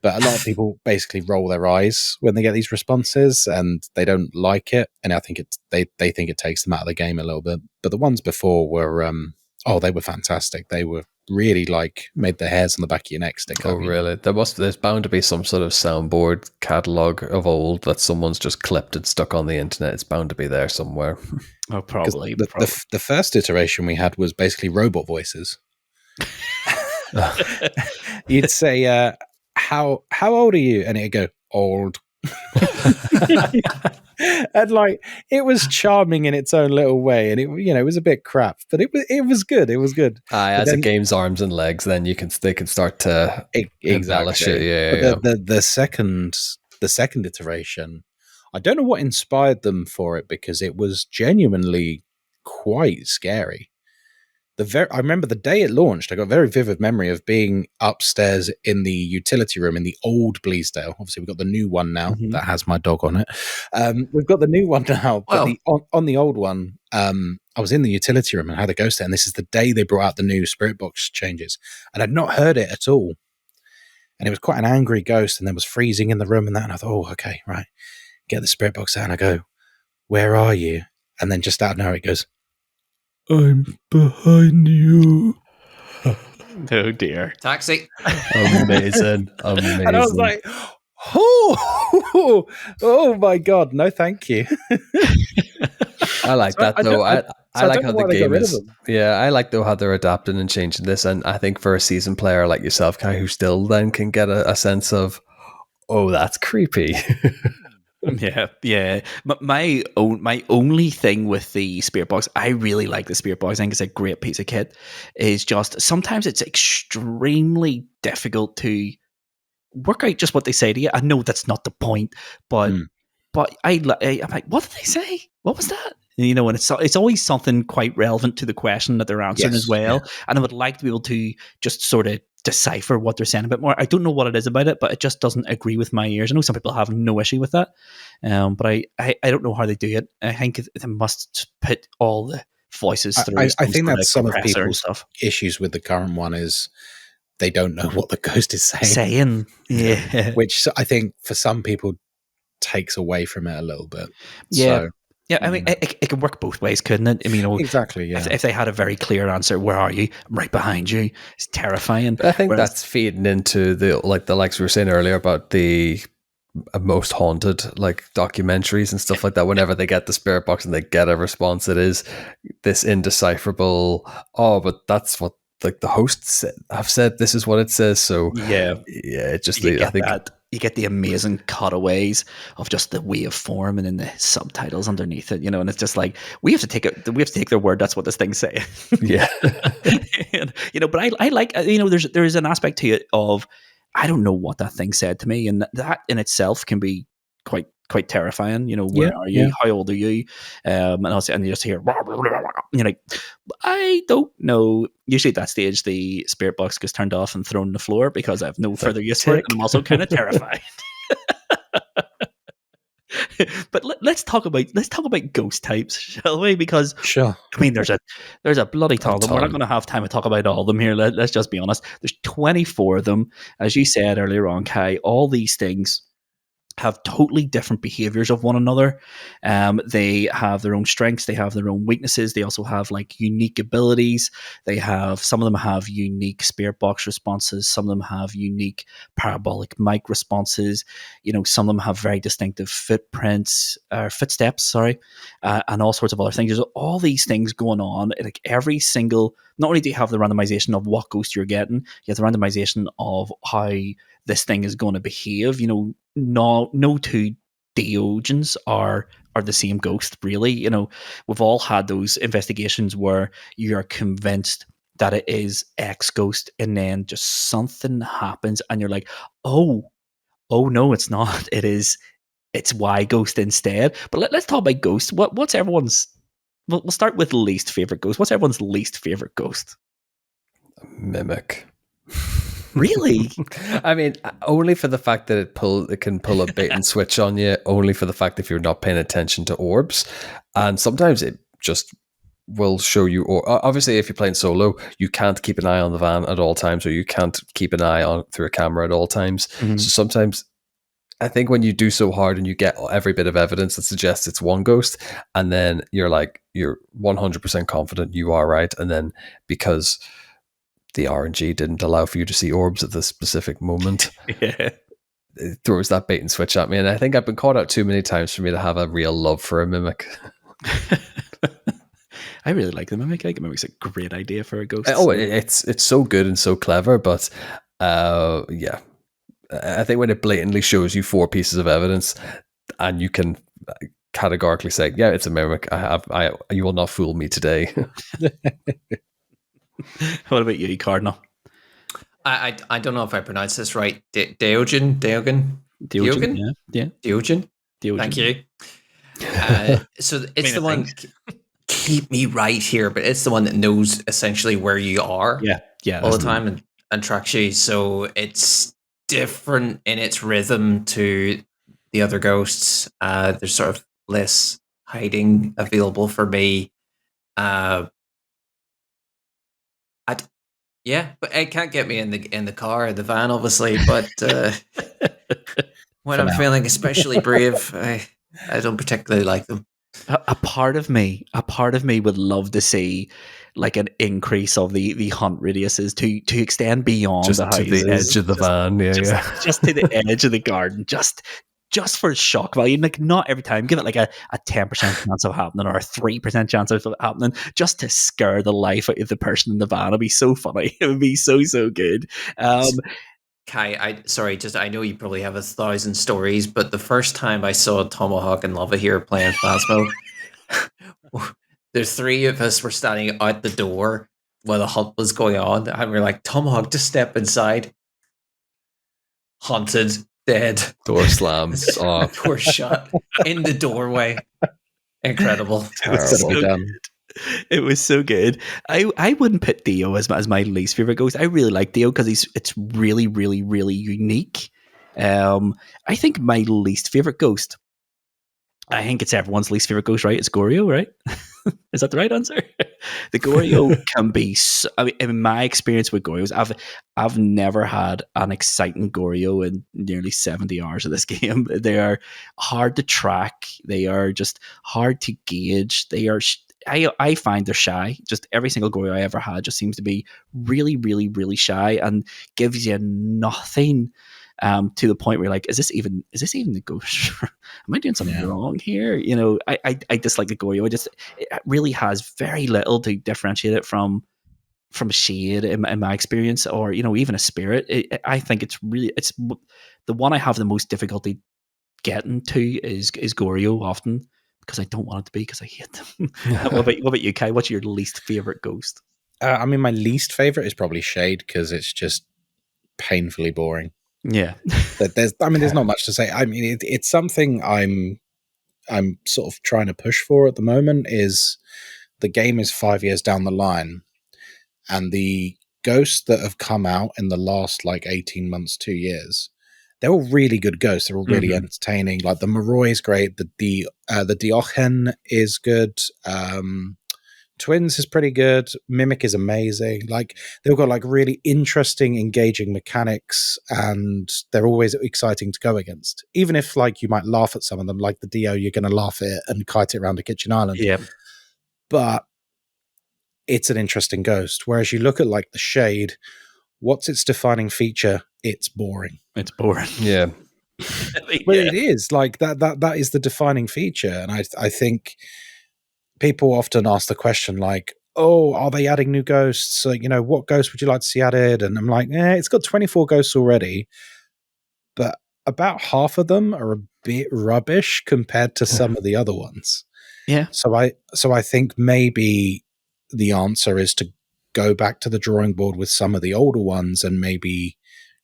But a lot of people basically roll their eyes when they get these responses and they don't like it. And I think they think it takes them out of the game a little bit. But the ones before were they were fantastic. They were really like made the hairs on the back of your neck stick. Oh, really? There's bound to be some sort of soundboard catalog of old that someone's just clipped and stuck on the internet. It's bound to be there somewhere. Oh, probably. The first iteration we had was basically robot voices. You'd say, how old are you? And it'd go, old. And like it was charming in its own little way, and it was a bit crap, but it was good. It was good. As a game's arms and legs, then they can start to embellish it. Yeah. The second iteration, I don't know what inspired them for it because it was genuinely quite scary. I remember the day it launched, I got a very vivid memory of being upstairs in the utility room in the old Bleasdale. Obviously, we've got the new one now that has my dog on it. We've got the new one now, but on the old one, I was in the utility room and had a ghost there, and this is the day they brought out the new spirit box changes, and I'd not heard it at all. And it was quite an angry ghost, and there was freezing in the room and that, and I thought, oh, okay, right. Get the spirit box out, and I go, where are you? And then just out of nowhere, it goes, I'm behind you. Oh dear. Taxi. Amazing. And I was like, oh my God, no thank you. I like that though. So I like don't how know why the they got game rid of is. them. Yeah, I like though how they're adapting and changing this, and I think for a seasoned player like yourself, Kai, who still then can get a sense of, oh, that's creepy. Yeah. My only thing with the spirit box, I really like the spirit box. I think it's a great piece of kit. Is just sometimes it's extremely difficult to work out just what they say to you. I know that's not the point, but Mm. I'm like, what did they say? What was that? And it's always something quite relevant to the question that they're answering Yes, as well. And I would like to be able to just sort of decipher what they're saying a bit more. I don't know what it is about it, but it just doesn't agree with my ears. I know some people have no issue with that, but I don't know how they do it. I think they must put all the voices through I some think sort that's of some of compressor and people's stuff. issues with the current one is they don't know what the ghost is saying. Yeah. Which I think for some people takes away from it a little bit. Yeah. So, Yeah, I mean, it can work both ways, couldn't it? I mean, exactly, yeah. if they had a very clear answer, where are you? I'm right behind you. It's terrifying. But I think Whereas- that's feeding into the likes we were saying earlier about the most haunted like documentaries and stuff like that. Whenever they get the spirit box and they get a response, it is this indecipherable. Oh, but that's what like the hosts have said. This is what it says. So yeah, it just you get I think that. You get the amazing cutaways of just the waveform and then the subtitles underneath it, and it's just like we have to take their word. That's what this thing's saying. yeah. And, but I like there's an aspect to it of I don't know what that thing said to me, and that in itself can be quite terrifying. Where are you? Yeah. How old are you? And you just hear, you're like, I don't know. Usually at that stage, the spirit box gets turned off and thrown on the floor because I have no further use for it, and I'm also kind of terrified. But let's talk about ghost types, shall we? Because Sure. I mean, there's a bloody ton of them. We're not ton. going to have time to talk about all of them here. Let's just be honest. There's 24 of them, as you said earlier on, Kai. All these things have totally different behaviors of one another. They have their own strengths. They have their own weaknesses. They also have like unique abilities. Some of them have unique spirit box responses. Some of them have unique parabolic mic responses. Some of them have very distinctive footsteps, and all sorts of other things. There's all these things going on. Like every single, not only do you have the randomization of what ghost you're getting, you have the randomization of how this thing is going to behave. No two Diogens are the same ghost, really. We've all had those investigations where you are convinced that it is X ghost, and then just something happens, and you're like, oh no, it's not. It's Y ghost instead. But let's talk about ghosts. What's everyone's? We'll start with least favorite ghost. What's everyone's least favorite ghost? Mimic. Really? I mean, only for the fact that it can pull a bait and switch on you. Only for the fact if you're not paying attention to orbs, and sometimes it just will show you. Or obviously, if you're playing solo, you can't keep an eye on the van at all times, or you can't keep an eye on through a camera at all times. Mhm. So sometimes, I think when you do so hard and you get every bit of evidence that suggests it's one ghost, and then you're 100% confident you are right, and then because the RNG didn't allow for you to see orbs at this specific moment, Yeah. it throws that bait and switch at me. And I think I've been caught out too many times for me to have a real love for a mimic. I really like the mimic. I think mimic's a great idea for a ghost. Oh, it's so good and so clever, but yeah. I think when it blatantly shows you 4 pieces of evidence and you can categorically say, yeah, it's a mimic. You will not fool me today. What about you, Cardinal? I don't know if I pronounced this right. Diogen. Yeah. Diogen. Diogen. Thank you. So it's the one. Keep me right here, but it's the one that knows essentially where you are. Yeah. All the time and tracks you. So it's different in its rhythm to the other ghosts. There's sort of less hiding available for me. But it can't get me in the car, the van, obviously. But when I'm feeling especially brave, I don't particularly like them. A part of me would love to see like an increase of the hunt radiuses to extend beyond just the to houses, the edge of the van. Yeah. just to the edge of the garden. Just just for shock value, like not every time, give it like a 10% chance of happening or a 3% chance of it happening, just to scare the life out of the person in the van. It'd be so funny. It would be so good. Kai, I know you probably have 1,000 stories, but the first time I saw Tomahawk and Luvva here playing Phasmo, the three of us were standing out the door while the hunt was going on, and we're like, Tomahawk, just step inside. Haunted, dead. Door slams. Door shut in the doorway. Incredible. Terrible. Be done. It was so good. I wouldn't put Dio as my least favorite ghost. I really like Dio because it's really unique. I think my least favorite ghost, I think it's everyone's least favorite ghost, right? It's Goryo, right? Is that the right answer? The Goryo can be. In my experience with Goryos, I've never had an exciting Goryo in nearly 70 hours of this game. They are hard to track. They are just hard to gauge. They are. I find they're shy. Just every single Goryo I ever had just seems to be really shy and gives you nothing. To the point where you're like, is this even the ghost? Am I doing something wrong here? You know, I dislike the Goryo. It really has very little to differentiate it from a shade in my experience, or even a spirit. I think it's the one I have the most difficulty getting to is Goryo often, because I don't want it to be, because I hate them. What about you, Kai? What's your least favorite ghost? I mean, my least favorite is probably Shade, because it's just painfully boring. Yeah. There's not much to say. I mean, it's something I'm sort of trying to push for at the moment. Is the game is 5 years down the line, and the ghosts that have come out in the last 18 months, 2 years, they're all really good ghosts. They're all really entertaining. Like the Moroi is great. The Diochen is good. Twins is pretty good. Mimic is amazing. They've got really interesting, engaging mechanics, and they're always exciting to go against. Even if you might laugh at some of them, like the Dio, you're going to laugh at it and kite it around the kitchen island. Yeah. But it's an interesting ghost. Whereas you look at the Shade, what's its defining feature? It's boring. It's boring. Yeah. Well, it is that is the defining feature, and I think people often ask the question oh, are they adding new ghosts? What ghost would you like to see added? And I'm like, it's got 24 ghosts already, but about half of them are a bit rubbish compared to some of the other ones. Yeah. So I think maybe the answer is to go back to the drawing board with some of the older ones and maybe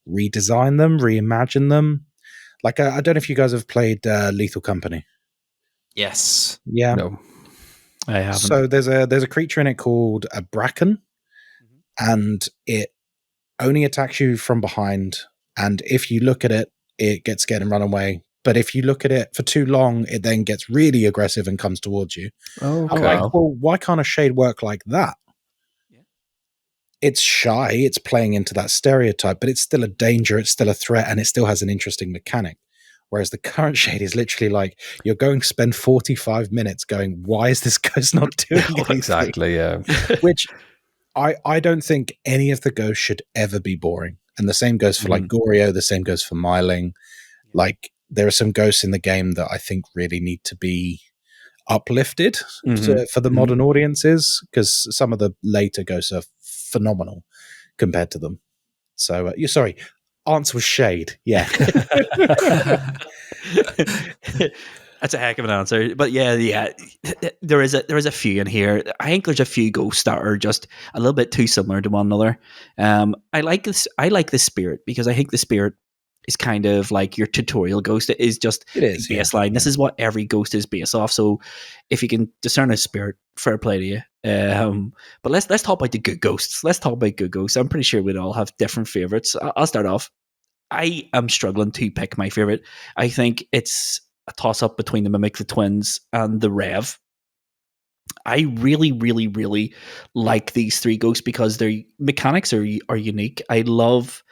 redesign them, reimagine them. I don't know if you guys have played Lethal Company. Yes. Yeah. No. I haven't. So there's a creature in it called a Bracken, and it only attacks you from behind. And if you look at it, it gets scared and run away. But if you look at it for too long, it then gets really aggressive and comes towards you. Okay. I'm like, well, why can't a Shade work like that? Yeah. It's shy. It's playing into that stereotype, but it's still a danger. It's still a threat, and it still has an interesting mechanic. Whereas the current Shade is literally you're going to spend 45 minutes going, why is this ghost not doing anything? Exactly, yeah. Which I don't think any of the ghosts should ever be boring. And the same goes for Goryo, the same goes for Myling. There are some ghosts in the game that I think really need to be uplifted for the modern audiences, because some of the later ghosts are phenomenal compared to them. So, sorry, answer was Shade. Yeah. That's a heck of an answer. But yeah. There is a few in here. I think there's a few ghosts that are just a little bit too similar to one another. I like this. I like the Spirit, because I think the Spirit is kind of like your tutorial ghost. It is baseline. Yeah. This is what every ghost is based off. So if you can discern a Spirit, fair play to you. But let's talk about the good ghosts. I'm pretty sure we'd all have different favorites. I'll start off. I am struggling to pick my favorite. I think it's a toss-up between the Mimic, the Twins, and the Rev. I really like these three ghosts because their mechanics are unique. I love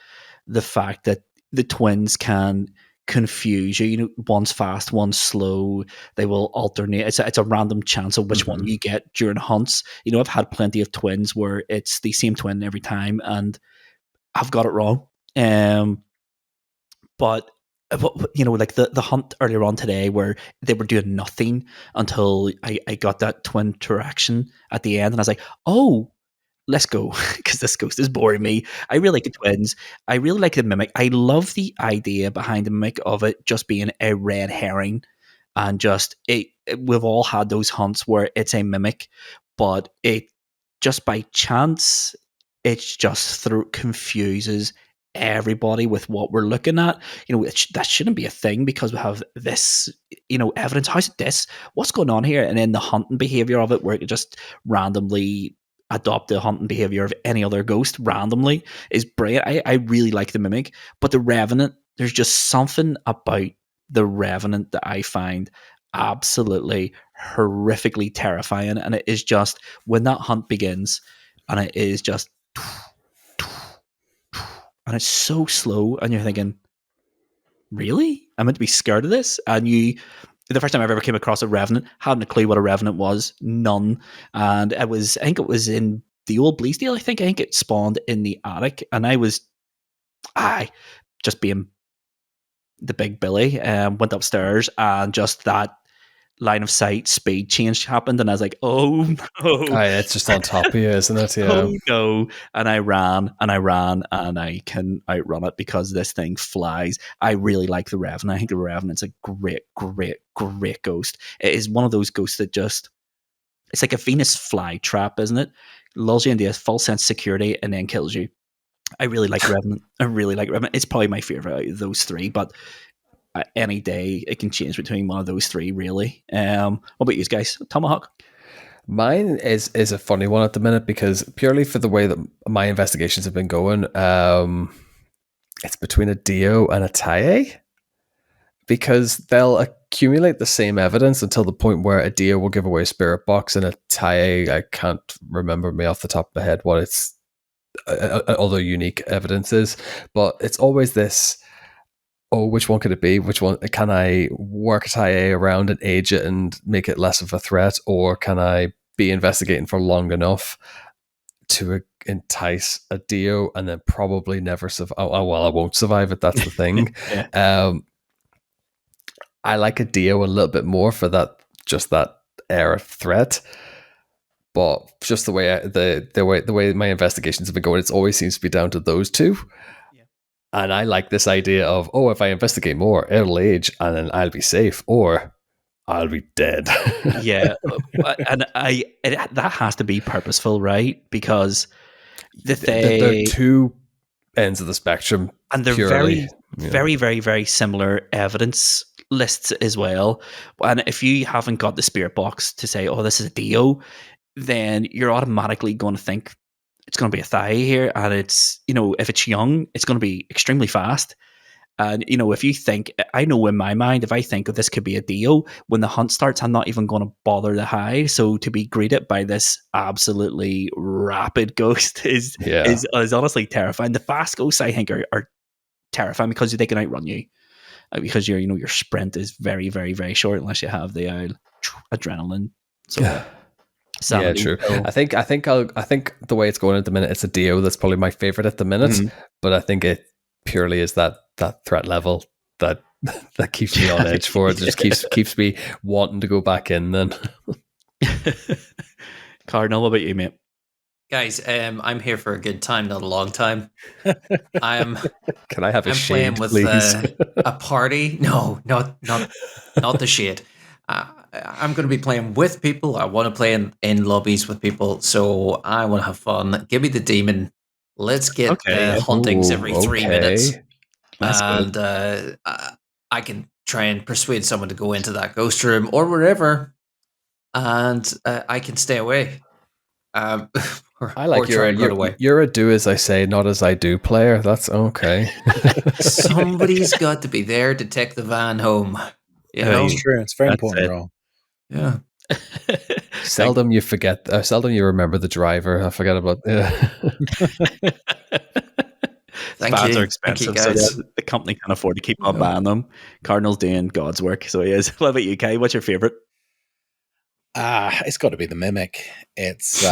the fact that the Twins can confuse you. One's fast, one's slow. They will alternate. It's a random chance of which one you get during hunts. I've had plenty of Twins where it's the same twin every time, and I've got it wrong. But like the hunt earlier on today where they were doing nothing until I got that twin interaction at the end, and I was like, oh, let's go, because this ghost is boring me. I really like the twins. I really like the mimic. I love the idea behind the mimic of it just being a red herring, and just we've all had those hunts where it's a mimic, but it just by chance, it's just confuses everybody with what we're looking at. That shouldn't be a thing because we have this, evidence. How's this? What's going on here? And then the hunting behavior of it, where it just randomly adopt the hunting behavior of any other ghost randomly, is brilliant. I really like the mimic, but the revenant, there's just something about the revenant that I find absolutely horrifically terrifying, and it is just when that hunt begins, and it is just, and it's so slow, and you're thinking, really? I'm meant to be scared of this? And the first time I've ever came across a revenant, hadn't a clue what a revenant was, none. And I think it was in the old Bleasdale. I think it spawned in the attic, and I was, just being the big Billy, went upstairs, and just that line of sight speed change happened, and I was like, oh no. It's just on top of you, isn't it? Yeah. Oh no. And I ran, and I can outrun it because this thing flies. I really like the Revenant. I think the Revenant's a great, great, great ghost. It is one of those ghosts that just, it's like a Venus flytrap, isn't it? Lulls you into a false sense of security and then kills you. I really like Revenant. It's probably my favorite out of those three, but any day it can change between one of those three, really. What about you guys? Tomahawk? Mine is a funny one at the minute because purely for the way that my investigations have been going, it's between a Dio and a Tae, because they'll accumulate the same evidence until the point where a Dio will give away a spirit box, and a Tae, I can't remember me off the top of my head what its other unique evidence is, but it's always this, oh, which one could it be? Which one can I work a Tae around and age it and make it less of a threat, or can I be investigating for long enough to entice a Dio and then probably never survive? Oh, well, I won't survive it. That's the thing. Yeah. I like a Dio a little bit more for that air of threat. But just the way the way my investigations have been going, it always seems to be down to those two. Yeah. And I like this idea of, oh, if I investigate more, it'll age, and then I'll be safe, or I'll be dead. Yeah, and that has to be purposeful, right? Because they're two ends of the spectrum, and they're purely, very, very, very similar evidence lists as well. And if you haven't got the spirit box to say, oh, this is a Dio, then you're automatically going to think it's going to be a Thai here. And it's, if it's young, it's going to be extremely fast. And, if you think, I know in my mind, if I think this could be a Dio, when the hunt starts, I'm not even going to bother to hide. So to be greeted by this absolutely rapid ghost is honestly terrifying. The fast ghosts, I think, are terrifying because they can outrun you. Because your sprint is very, very, very short unless you have the adrenaline. So yeah. Yeah, true. I think the way it's going at the minute, it's a Dio that's probably my favorite at the minute. Mm-hmm. But I think it purely is that threat level that keeps me on edge for it. It just keeps me wanting to go back in. Then, Cardinal, what about you, mate? Guys, I'm here for a good time, not a long time. Can I have a shade, playing with please? A party. No, not the shade. I'm going to be playing with people. I want to play in lobbies with people, so I want to have fun. Give me the demon. Let's get huntings every 3 minutes. That's and I can try and persuade someone to go into that ghost room or wherever, and I can stay away. I like you're a do as I say, not as I do player. That's okay. Somebody's got to be there to take the van home. It's true. It's very important role. Yeah. Seldom you forget. Seldom you remember the driver. I forget about. Vans are expensive, so the company can't afford to keep on buying them. Cardinal's doing God's work, so he is. What about you, Kai? What's your favorite? It's got to be the mimic. It's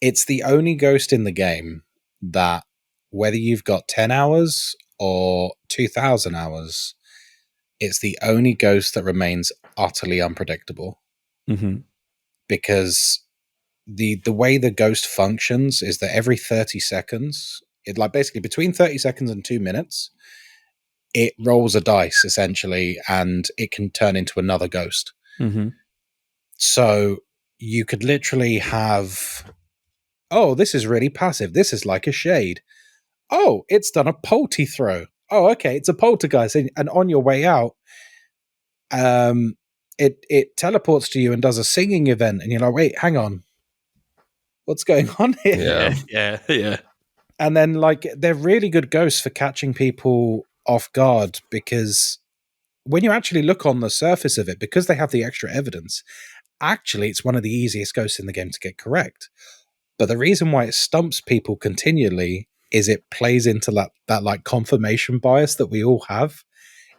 it's the only ghost in the game that, whether you've got 10 hours or 2,000 hours, it's the only ghost that remains utterly unpredictable. Mm-hmm. Because the way the ghost functions is that every 30 seconds, it like basically between 30 seconds and 2 minutes, it rolls a dice essentially, and it can turn into another ghost. Mm-hmm. So you could literally have, oh, this is really passive. This is like a shade. Oh, it's done a polty throw. Oh, okay, it's a poltergeist. And on your way out, it teleports to you and does a singing event, and you're like, wait, hang on, what's going on here? Yeah. And then like they're really good ghosts for catching people off guard, because when you actually look on the surface of it, because they have the extra evidence, actually it's one of the easiest ghosts in the game to get correct. But the reason why it stumps people continually is it plays into that like confirmation bias that we all have.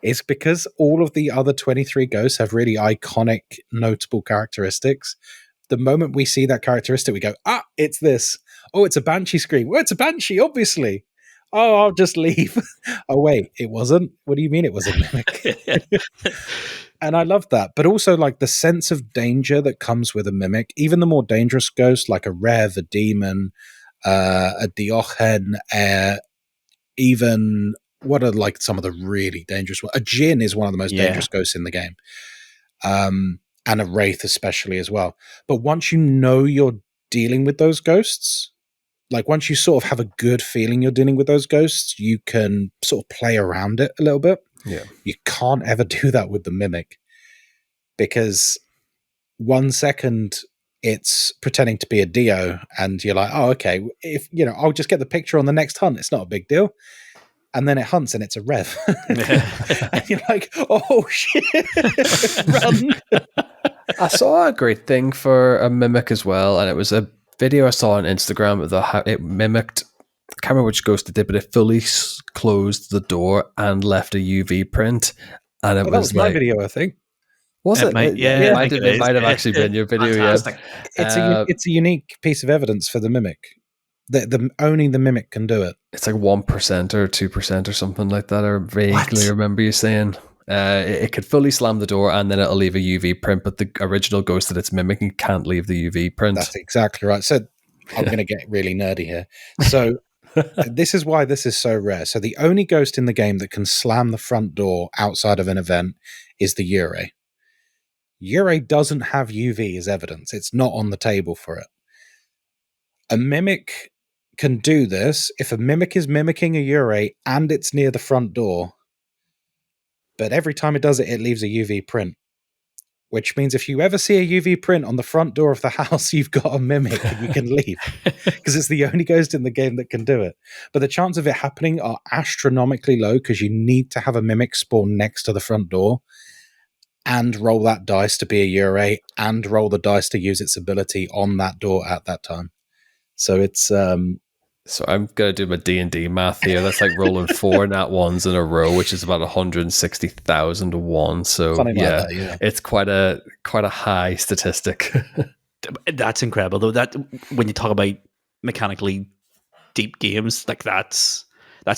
It's because all of the other 23 ghosts have really iconic, notable characteristics. The moment we see that characteristic, we go, it's this. Oh, it's a banshee scream. Well, it's a banshee, obviously. Oh, I'll just leave. Oh, wait, it wasn't? What do you mean it was a mimic? And I love that. But also like the sense of danger that comes with a mimic, even the more dangerous ghost, like a Rev, a demon, a Diochen, even what are like some of the really dangerous ones? A Jinn is one of the most dangerous ghosts in the game. And a Wraith especially as well. But once you know you're dealing with those ghosts, like once you sort of have a good feeling you're dealing with those ghosts, you can sort of play around it a little bit. Yeah. You can't ever do that with the mimic, because 1 second it's pretending to be a Dio and you're like, oh, okay, if I'll just get the picture on the next hunt. It's not a big deal. And then it hunts and it's a Rev. And you're like, oh shit, run. I saw a great thing for a mimic as well, and it was a video I saw on Instagram of how it mimicked, I can't remember which ghost it did, but it fully closed the door and left a UV print. And it was like, my video, I think. Was it? It might have actually been your video. Fantastic. Yeah. It's a unique piece of evidence for the mimic. Only the mimic can do it. It's like 1% or 2% or something like that. I vaguely remember you saying it could fully slam the door and then it'll leave a UV print, but the original ghost that it's mimicking can't leave the UV print. That's exactly right. So I'm going to get really nerdy here. So this is why this is so rare. So the only ghost in the game that can slam the front door outside of an event is the Yurei. Yurei doesn't have UV as evidence. It's not on the table for it. A mimic can do this if a mimic is mimicking a Yurei and it's near the front door, but every time it does it, it leaves a UV print, which means if you ever see a UV print on the front door of the house, you've got a mimic and you can leave, because it's the only ghost in the game that can do it. But the chances of it happening are astronomically low, because you need to have a mimic spawn next to the front door and roll that dice to be a Yurei and roll the dice to use its ability on that door at that time. So it's so I'm gonna do my D&D math here. That's like rolling 4 nat ones in a row, which is about 160,000 to 1. So yeah, it's quite a high statistic. That's incredible, though. That when you talk about mechanically deep games, like that's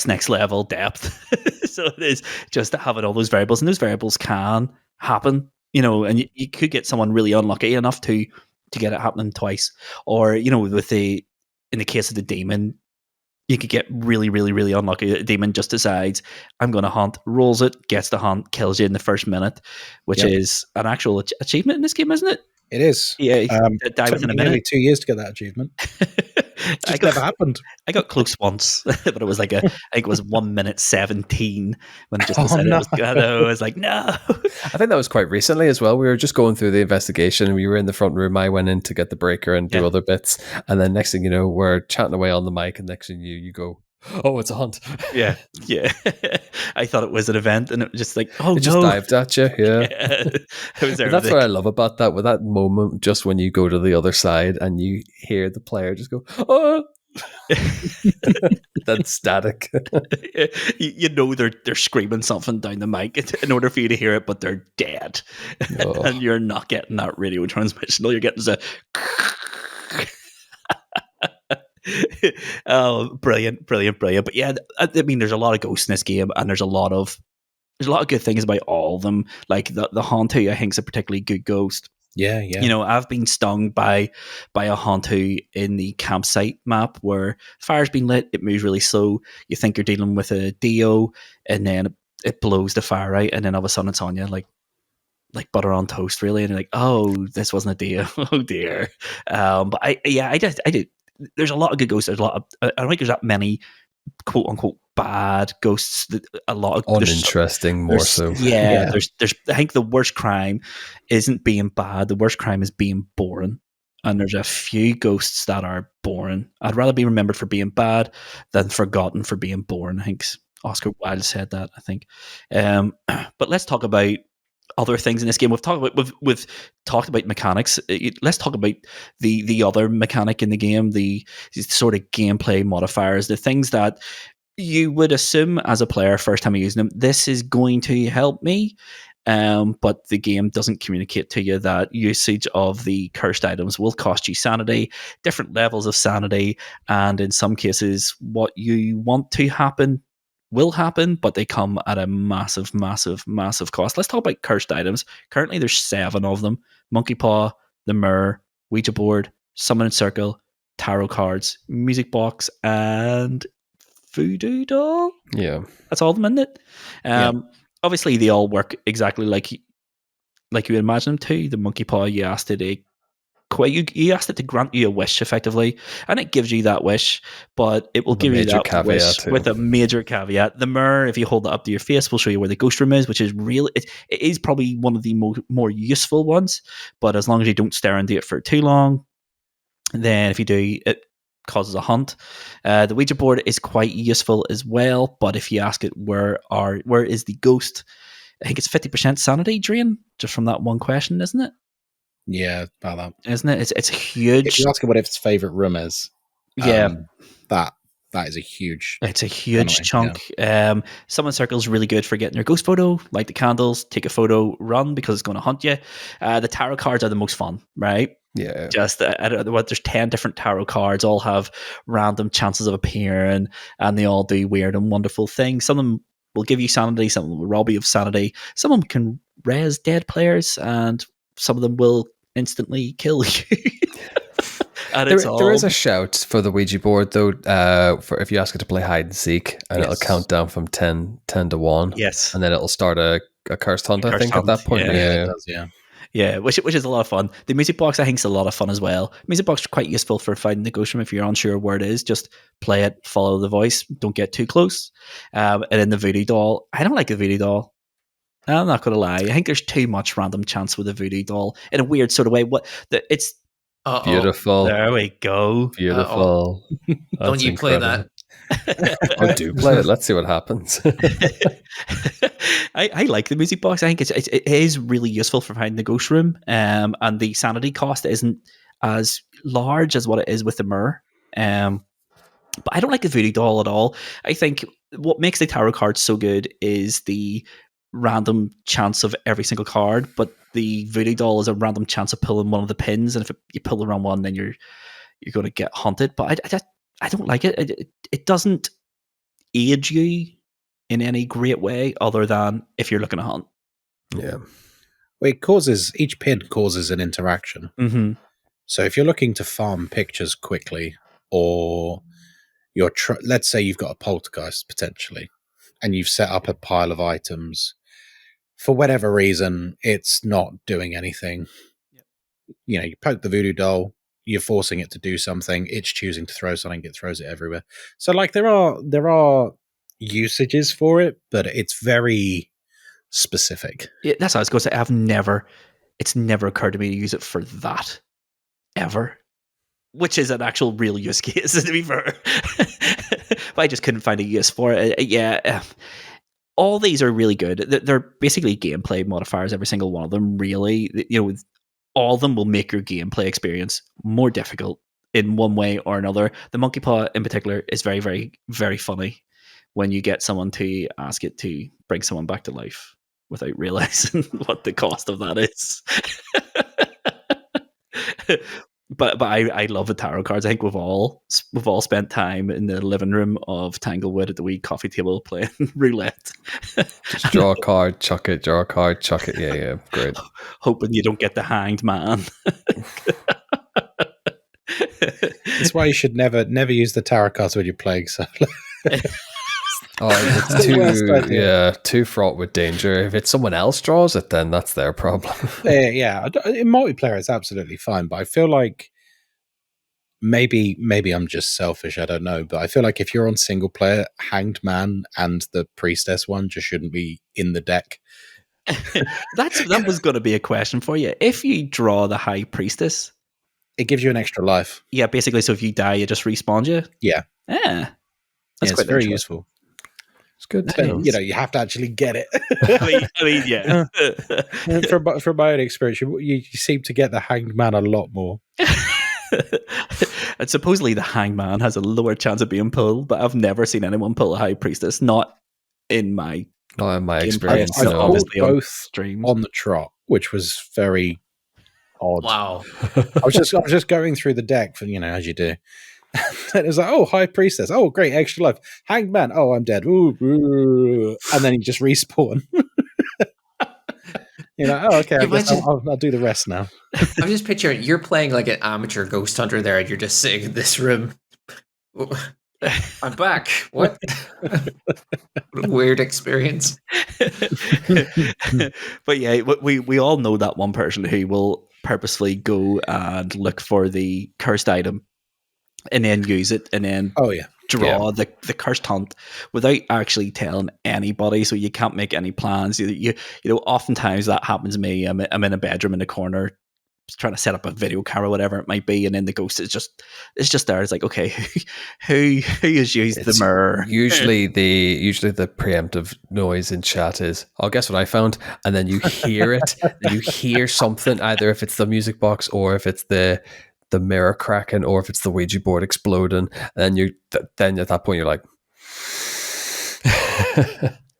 next level depth. So it is just having all those variables, and those variables can happen, and you could get someone really unlucky enough to get it happening twice, or in the case of the demon, you could get really, really, really unlucky. The demon just decides, I'm going to hunt, rolls it, gets the hunt, kills you in the first minute, which is an actual achievement in this game, isn't it? It is. Yeah, die within a minute. Nearly 2 years to get that achievement. It never happened. I got close once, but it was like I think it was 1 minute 17 when it just decided I was like, no. I think that was quite recently as well. We were just going through the investigation and we were in the front room. I went in to get the breaker and do other bits. And then next thing you know, we're chatting away on the mic, and next thing you go, oh, it's a hunt. Yeah. I thought it was an event, and it was just like, it just dived at you. Yeah. That's what I love about that. With that moment, just when you go to the other side and you hear the player just go, oh. That's static. They're screaming something down the mic in order for you to hear it, but they're dead. Oh. And you're not getting that radio transmission. All you're getting is a Oh, brilliant, brilliant, brilliant. But yeah, I mean, there's a lot of ghosts in this game, and there's a lot of good things about all of them. Like the Hantu, I think, is a particularly good ghost. Yeah. You know, I've been stung by a Hantu in the campsite map where fire's been lit, it moves really slow. You think you're dealing with a Dio, and then it blows the fire out, and then all of a sudden it's on you like butter on toast, really. And you're like, oh, this wasn't a Dio. Oh dear. But I did. There's a lot of good ghosts. There's a lot of, I don't think there's that many quote unquote bad ghosts. A lot of uninteresting, more so. Yeah, there's. I think the worst crime isn't being bad. The worst crime is being boring. And there's a few ghosts that are boring. I'd rather be remembered for being bad than forgotten for being boring. I think Oscar Wilde said that. I think. But let's talk about other things in this game. We've talked about mechanics. Let's talk about the other mechanic in the game, the sort of gameplay modifiers, the things that you would assume as a player first time using them, this is going to help me. But the game doesn't communicate to you that usage of the cursed items will cost you sanity, different levels of sanity, and in some cases, what you want to happen will happen, but they come at a massive, massive, massive cost. Let's talk about cursed items. Currently, there's 7 of them: Monkey Paw, the Mirror, Ouija Board, Summoning Circle, Tarot Cards, Music Box, and Voodoo Doll. Yeah, that's all of them, isn't it? Obviously, they all work exactly like you would imagine them to. The Monkey Paw, you asked it you asked it to grant you a wish, effectively, and it gives you that wish, but it will give you that wish with a major caveat. The Mirror, if you hold it up to your face, will show you where the ghost room is, which is really it is probably one of the more useful ones. But as long as you don't stare into it for too long, then if you do, it causes a hunt. The Ouija board is quite useful as well, but if you ask it where is the ghost, I think it's 50% sanity drain just from that one question, isn't it? Yeah, about that. Isn't it? It's huge. If you ask him what its favourite room is, that is a huge... It's a huge chunk. Yeah. Summon Circle is really good for getting your ghost photo, light the candles, take a photo, run, because it's going to hunt you. The tarot cards are the most fun, right? Yeah. Just, there's 10 different tarot cards, all have random chances of appearing, and they all do weird and wonderful things. Some of them will give you sanity, some of them will rob you of sanity, some of them can res dead players, and some of them will instantly kill you. There is a shout for the Ouija board, though, for if you ask it to play hide and seek, and it'll count down from 10 to 1. Yes. And then it'll start a cursed hunt, I think, at that point. Yeah, it does, yeah. Yeah, which is a lot of fun. The music box, I think, is a lot of fun as well. Music box is quite useful for finding the ghost room if you're unsure where it is. Just play it, follow the voice, don't get too close. And then the voodoo doll, I don't like the voodoo doll. I'm not going to lie. I think there's too much random chance with the voodoo doll in a weird sort of way. It's beautiful. There we go. Beautiful. Don't you play that? I do play it. Let's see what happens. I like the music box. I think it is really useful for finding the ghost room, and the sanity cost isn't as large as what it is with the Mirror. But I don't like the voodoo doll at all. I think what makes the tarot cards so good is the random chance of every single card, but the voodoo doll is a random chance of pulling one of the pins, and if you pull the wrong one, then you're going to get hunted. But I don't like it. It doesn't aid you in any great way other than if you're looking to hunt. Yeah. Well, each pin causes an interaction. Mm-hmm. So if you're looking to farm pictures quickly, or let's say you've got a poltergeist potentially, and you've set up a pile of items, for whatever reason, it's not doing anything. Yep. You poke the voodoo doll, you're forcing it to do something, it's choosing to throw something, it throws it everywhere. So there are usages for it, but it's very specific. Yeah, that's what I was going to say. It's never occurred to me to use it for that, ever. Which is an actual real use case, to be fair. But I just couldn't find a use for it. Yeah. All these are really good. They're basically gameplay modifiers, every single one of them, really. All of them will make your gameplay experience more difficult in one way or another. The Monkey Paw, in particular, is very, very, very funny when you get someone to ask it to bring someone back to life without realizing what the cost of that is. But I love the tarot cards. I think we've all spent time in the living room of Tanglewood at the wee coffee table playing roulette. Just draw a card, chuck it, draw a card, chuck it. Yeah, great. Hoping you don't get the hanged man. That's why you should never use the tarot cards when you're playing solo. Oh, it's too fraught with danger. If it's someone else draws it, then that's their problem. Yeah. In multiplayer, it's absolutely fine, but I feel like maybe I'm just selfish. I don't know, but I feel like if you're on single player, Hanged Man and the Priestess one just shouldn't be in the deck. That was going to be a question for you. If you draw the High Priestess, it gives you an extra life. Yeah, basically. So if you die, it just respawns you. Yeah. That's it's very useful. It's good. But, you have to actually get it. I mean, yeah. From my own experience, you seem to get the Hanged Man a lot more. And supposedly the Hangman has a lower chance of being pulled, but I've never seen anyone pull a High Priestess. Not in my experience. I've pulled both streams on the trot, which was very odd. Wow. I was just going through the deck for as you do. And it was like, oh, High Priestess. Oh, great, extra life. Hanged Man. Oh, I'm dead. Ooh. And then you just respawn. Oh, okay. I guess I'll do the rest now. I'm just picturing you're playing like an amateur ghost hunter there, and you're just sitting in this room. I'm back. What? What a weird experience. But yeah, we all know that one person who will purposefully go and look for the cursed item and then use it and then draw the cursed hunt without actually telling anybody, so you can't make any plans. You know, oftentimes that happens to me. I'm in a bedroom in the corner trying to set up a video camera, whatever it might be, and then the ghost is just there. It's like, okay, who has used the mirror? Usually the preemptive noise in chat is, oh, guess what I found? And then you hear it, and you hear something, either if it's the music box or if it's the mirror cracking or if it's the Ouija board exploding, and then at that point you're like,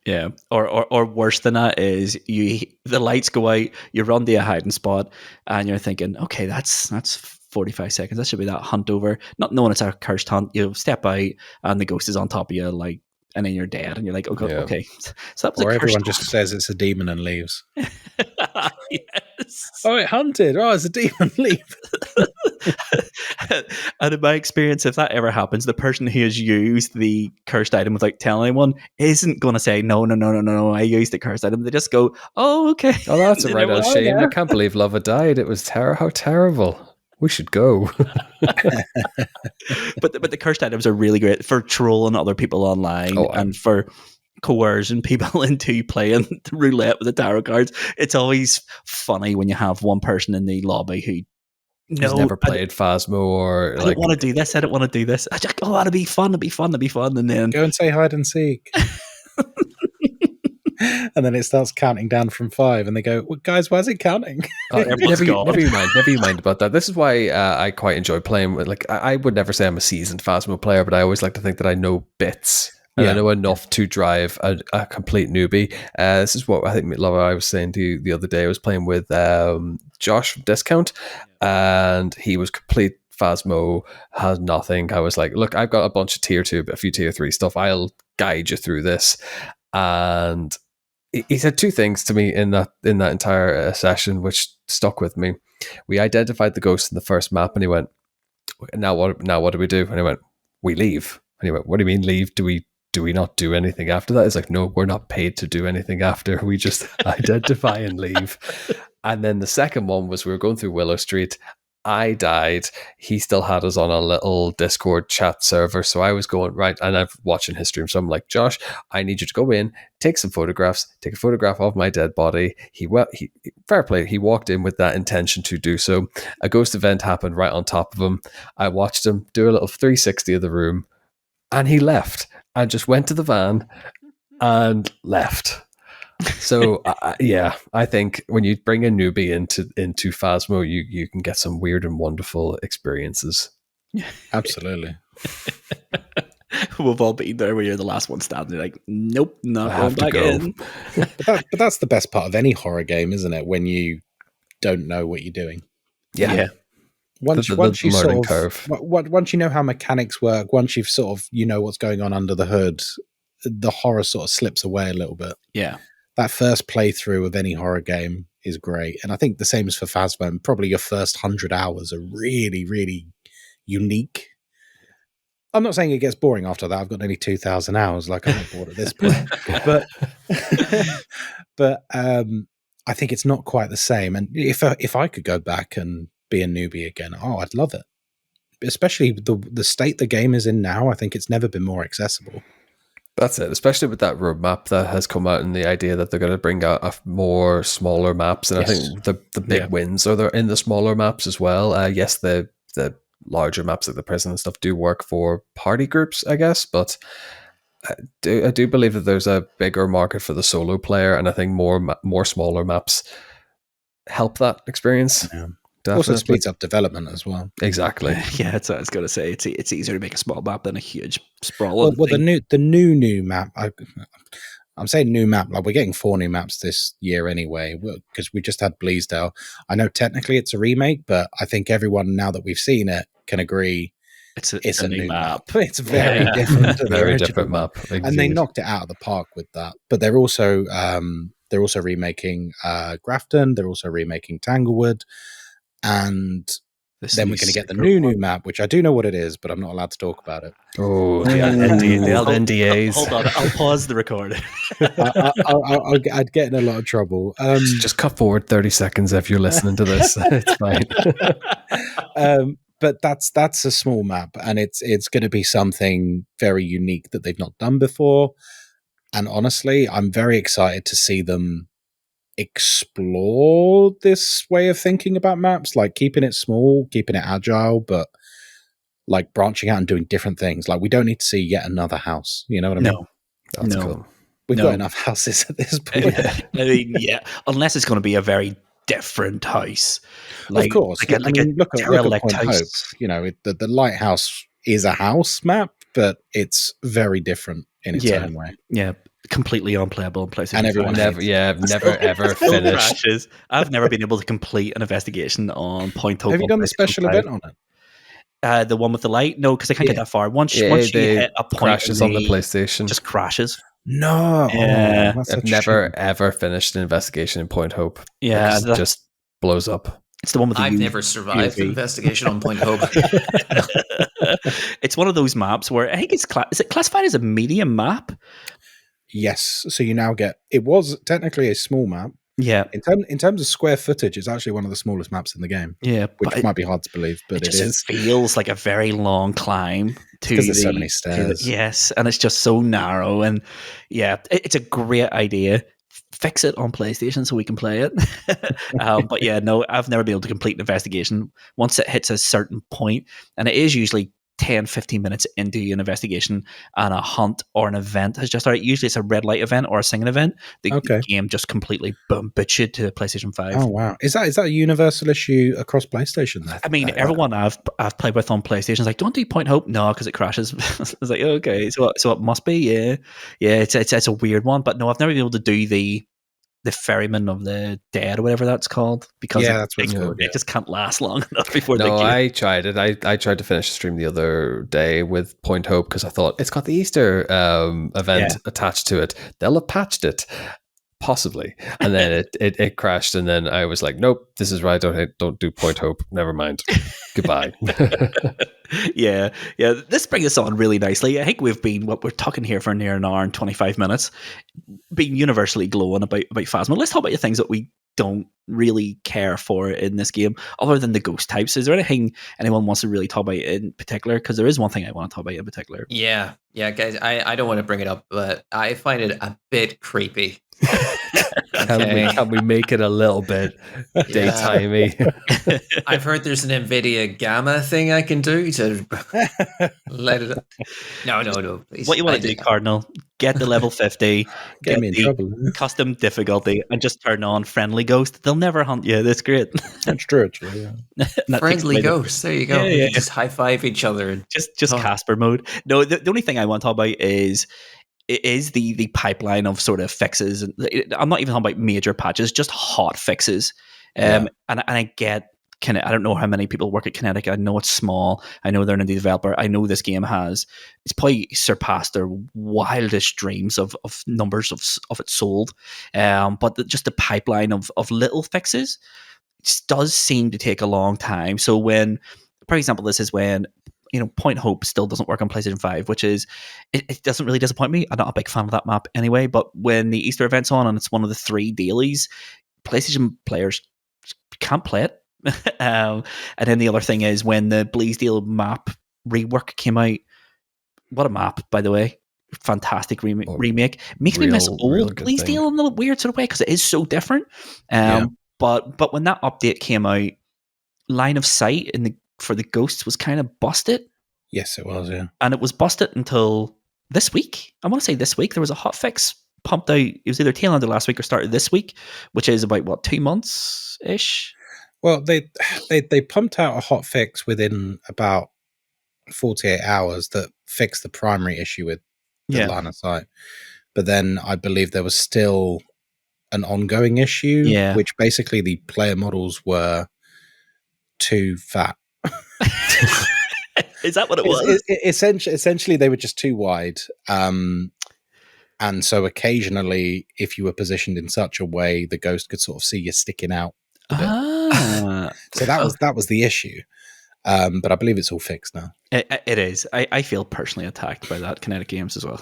yeah. Or worse than that is the lights go out, you run to a hiding spot, and you're thinking, okay, that's 45 seconds. That should be that hunt over. Not knowing it's a cursed hunt, you step out and the ghost is on top of you, like, and then you're dead, and you're like, okay. So that was everyone just says it's a demon and leaves. Yes. Oh, it hunted. Oh, it's a demon. Leave. And in my experience, if that ever happens, the person who has used the cursed item without telling anyone isn't going to say, no, I used the cursed item. They just go, oh, okay. Oh, that's a right old shame. I can't believe Luvva died. It was how terrible. We should go. But the cursed items are really great for trolling other people online and for coercing people into playing roulette with the tarot cards. It's always funny when you have one person in the lobby who's never played Phasmo or I don't want to do this. I don't want to do this. I just that'd be fun. It'd be fun. And then go and say hide and seek. And then it starts counting down from 5, and they go, well, guys, why is it counting? Never you mind about that. This is why I quite enjoy playing with, like, I would never say I'm a seasoned Phasmo player, but I always like to think that I know bits. And I know enough to drive a complete newbie. This is what I think I was saying to you the other day. I was playing with Josh from Discount, and he was complete Phasmo, has nothing. I was like, look, I've got a bunch of tier 2, but a few tier 3 stuff. I'll guide you through this. And he said 2 things to me in that entire session, which stuck with me. We identified the ghost in the first map, and he went, now what do we do? And I went, we leave. And he went, what do you mean leave? Do we not do anything after that? It's like, no, we're not paid to do anything after. We just identify and leave. And then the second one was, we were going through Willow Street. I died. He still had us on a little Discord chat server. So I was going, right, and I'm watching his stream. So I'm like, Josh, I need you to go in, take some photographs, take a photograph of my dead body. He fair play. He walked in with that intention to do so. A ghost event happened right on top of him. I watched him do a little 360 of the room, and he left and just went to the van and left. So I think when you bring a newbie into Phasmo, you can get some weird and wonderful experiences. Absolutely. We've all been there where you're the last one standing. Like, nope, not going back in. But that's the best part of any horror game, isn't it? When you don't know what you're doing. Yeah. once the you learning sort of curve. once you know how mechanics work, once you've sort of what's going on under the hood, the horror sort of slips away a little bit. Yeah. That first playthrough of any horror game is great, and I think the same is for Phasmo. Probably your first 100 hours are really, really unique. I'm not saying it gets boring after that. I've got nearly 2,000 hours. Like, I'm not bored at this point, but but I think it's not quite the same. And if I could go back and be a newbie again, I'd love it. Especially the state the game is in now. I think it's never been more accessible. That's it, especially with that roadmap that has come out and the idea that they're going to bring out more smaller maps. And Yes. I think the big wins are there in the smaller maps as well. Yes, the larger maps like the prison and stuff do work for party groups, I guess, but I do believe that there's a bigger market for the solo player, and I think more smaller maps help that experience. Yeah. Definitely. Also speeds up development as well. Exactly. Yeah, that's what I was going to say. It's easier to make a small map than a huge sprawl. Well, the new map. I'm saying new map. Like, we're getting 4 new maps this year anyway, because we just had Bleasdale. I know technically it's a remake, but I think everyone now that we've seen it can agree it's a new map. It's very different to the Very original different map. and they indeed. knocked it out of the park with that. But they're also remaking Grafton. They're also remaking Tanglewood, and then we're going to get the new map, which I do know what it is, but I'm not allowed to talk about it. Oh, Yeah, indeed. The NDAs. NDAs. Hold on, I'll pause the recording. I'd get in a lot of trouble. Just cut forward 30 seconds if you're listening to this. It's fine. But that's a small map, and it's going to be something very unique that they've not done before. And honestly, I'm very excited to see them explore this way of thinking about maps, like keeping it small, keeping it agile, but like branching out and doing different things. Like, we don't need to see yet another house. You know what I mean? That's cool. We've got enough houses at this point. I mean, yeah, unless it's going to be a very different house. Of course. Like look at derelict Point Hope. house. The lighthouse is a house map, but it's very different in its own way. Yeah, completely unplayable on PlayStation. And everyone five. never ever finished. Crashes. I've never been able to complete an investigation on Point Hope. Have you done the special event on it? The one with the light? No, because I can't get that far. Once you hit a point, crashes on the PlayStation. Just crashes. No. Yeah. I've never ever finished an investigation in Point Hope. Yeah, it just blows up. It's the one with the I've never survived an investigation on Point Hope. It's one of those maps where I think is it classified as a medium map? Yes. So you now get, it was technically a small map. Yeah. In terms of square footage, it's actually one of the smallest maps in the game. Yeah. Which might be hard to believe, but it is. Feels like a very long climb because there's so many stairs. Yes, and it's just so narrow. And yeah, it's a great idea. Fix it on PlayStation so we can play it. But yeah, no, I've never been able to complete an investigation once it hits a certain point, and it is usually 10, 15 minutes into an investigation and a hunt or an event has just started. Usually it's a red light event or a singing event. The game just completely boots you to PlayStation 5. Oh, wow. Is that a universal issue across PlayStation? I mean, everyone I've played with on PlayStation is like, don't do Point Hope? No, because it crashes. It's like, okay, so it must be, yeah. Yeah, it's a weird one. But no, I've never been able to do the ferryman of the dead or whatever that's called, because that's what it's called, it just can't last long enough before I tried it. I tried to finish the stream the other day with Point Hope because I thought it's got the Easter event attached to it. They'll have patched it, possibly, and then it crashed, and then I was like, nope, this is right. Don't do Point Hope. Never mind. Goodbye. Yeah. This brings us on really nicely. I think we're talking here for near an hour and 25 minutes, being universally glowing about Phasmo. Let's talk about the things that we don't really care for in this game, other than the ghost types. Is there anything anyone wants to really talk about in particular? Because there is one thing I want to talk about in particular. Yeah, guys, I don't want to bring it up, but I find it a bit creepy. Can we make it a little bit daytimey? I've heard there's an NVIDIA Gamma thing I can do to let it up. No. Please. What you want to do, Cardinal, get the level 50, get me in trouble. Custom difficulty, and just turn on friendly ghost. They'll never hunt you. That's great. That's true, actually. Yeah. Friendly ghosts. There you go. Yeah. Just high five each other. And just Casper mode. No, the only thing I want to talk about is the pipeline of sort of fixes. I'm not even talking about major patches, just hot fixes. And I get I don't know how many people work at Kinetic. I know it's small. I know they're an indie developer. I know this game it's probably surpassed their wildest dreams of numbers of it sold. But just the pipeline of little fixes does seem to take a long time. So when, for example, this is when Point Hope still doesn't work on PlayStation 5, which is it doesn't really disappoint me. I'm not a big fan of that map anyway. But when the Easter event's on and it's one of the 3 dailies, PlayStation players can't play it. And then the other thing is when the Bleasdale map rework came out. What a map, by the way. Fantastic remake. Makes me miss old Bleasdale in a weird sort of way because it is so different. But when that update came out, line of sight for the ghosts was kind of busted. Yes, it was, yeah. And it was busted until this week. I want to say this week. There was a hotfix pumped out. It was either tail end of last week or started this week, which is about 2 months-ish? Well, they pumped out a hotfix within about 48 hours that fixed the primary issue with the line of sight. But then I believe there was still an ongoing issue, which basically the player models were too fat. Is that what it was? Essentially, they were just too wide. And so occasionally, if you were positioned in such a way, the ghost could sort of see you sticking out a bit. So that was the issue. But I believe it's all fixed now. It is. I feel personally attacked by that Kinetic Games as well.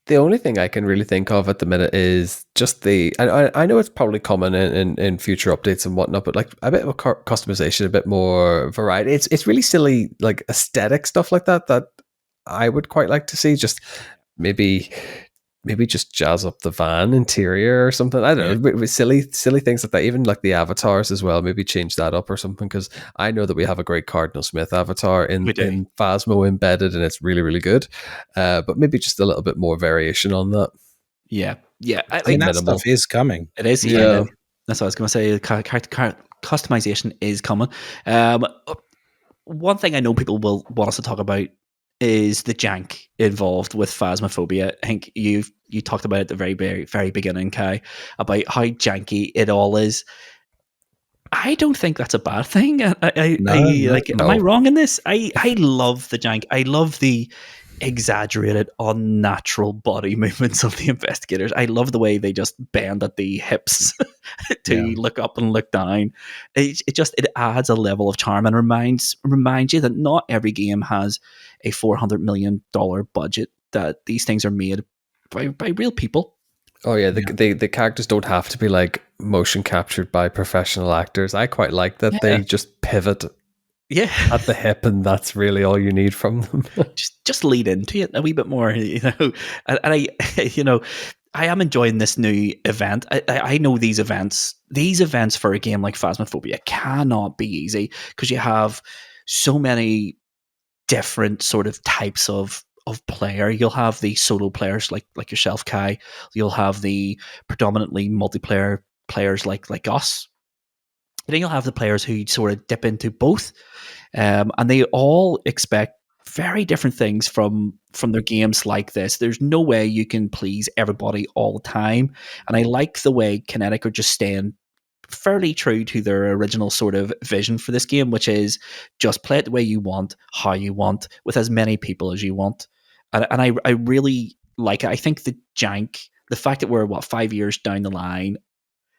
The only thing I can really think of at the minute is just I know it's probably common in future updates and whatnot, but like a bit of a customization, a bit more variety. It's really silly, like aesthetic stuff like that I would quite like to see. Just maybe just jazz up the van interior or something. I don't know, with silly things like that. Even like the avatars as well. Maybe change that up or something, because I know that we have a great Cardinal Smith avatar in Phasmo embedded, and it's really, really good. But maybe just a little bit more variation on that. Yeah. I think that stuff is coming. It is. Yeah. That's what I was going to say. Customization is coming. One thing I know people will want us to talk about is the jank involved with Phasmophobia. I think you talked about it at the very, very, very beginning, Kai, about how janky it all is. I don't think that's a bad thing. Am I wrong in this? I love the jank. I love the exaggerated, unnatural body movements of the investigators. I love the way they just bend at the hips to look up and look down. It adds a level of charm and reminds you that not every game has a $400 million budget, that these things are made by real people. Oh yeah, the characters don't have to be like motion captured by professional actors. I quite like that they just pivot at the hip, and that's really all you need from them. just lead into it a wee bit more, And I am enjoying this new event. I know these events for a game like Phasmophobia cannot be easy, because you have so many different sort of types of player. You'll have the solo players like yourself, Kai. You'll have the predominantly multiplayer players like us. And then you'll have the players who sort of dip into both, and they all expect very different things from their games like this. There's no way you can please everybody all the time, and I like the way Kinetic are just staying fairly true to their original sort of vision for this game, which is just play it the way you want, how you want, with as many people as you want. And I really like it. I think the jank, the fact that we're 5 years down the line,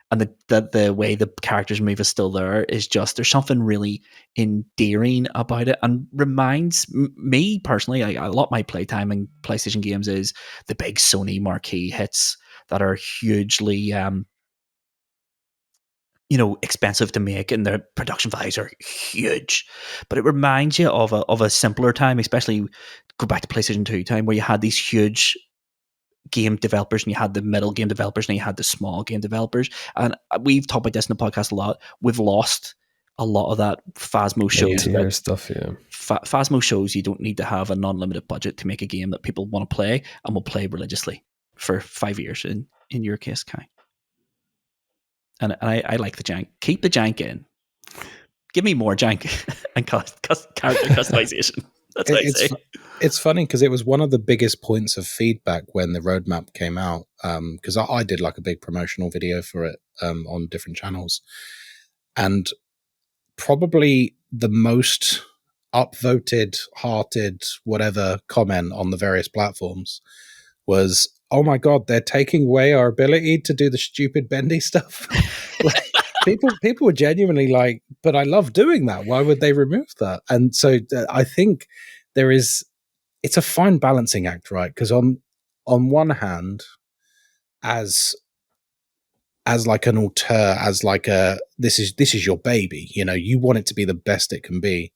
and the way the characters move is still there, is just, there's something really endearing about it, and reminds me personally, a lot of my playtime in PlayStation games is the big Sony marquee hits that are hugely expensive to make, and their production values are huge. But it reminds you of a simpler time, especially go back to PlayStation 2 time, where you had these huge game developers, and you had the middle game developers, and you had the small game developers. And we've talked about this in the podcast a lot. We've lost a lot of that. Phasmo shows that stuff. Yeah, Phasmo shows you don't need to have a non-limited budget to make a game that people want to play and will play religiously for 5 years. In your case, Kai. And I like the jank. Keep the jank in. Give me more jank and character customization. That's what I say. It's funny because it was one of the biggest points of feedback when the roadmap came out. Because I did like a big promotional video for it on different channels, and probably the most upvoted, hearted, whatever comment on the various platforms was, "Oh my god, they're taking away our ability to do the stupid bendy stuff." Like, people were genuinely like, "But I love doing that. Why would they remove that?" And so I think it's a fine balancing act, right? Because on one hand, as like an auteur, as like a this is your baby, you want it to be the best it can be,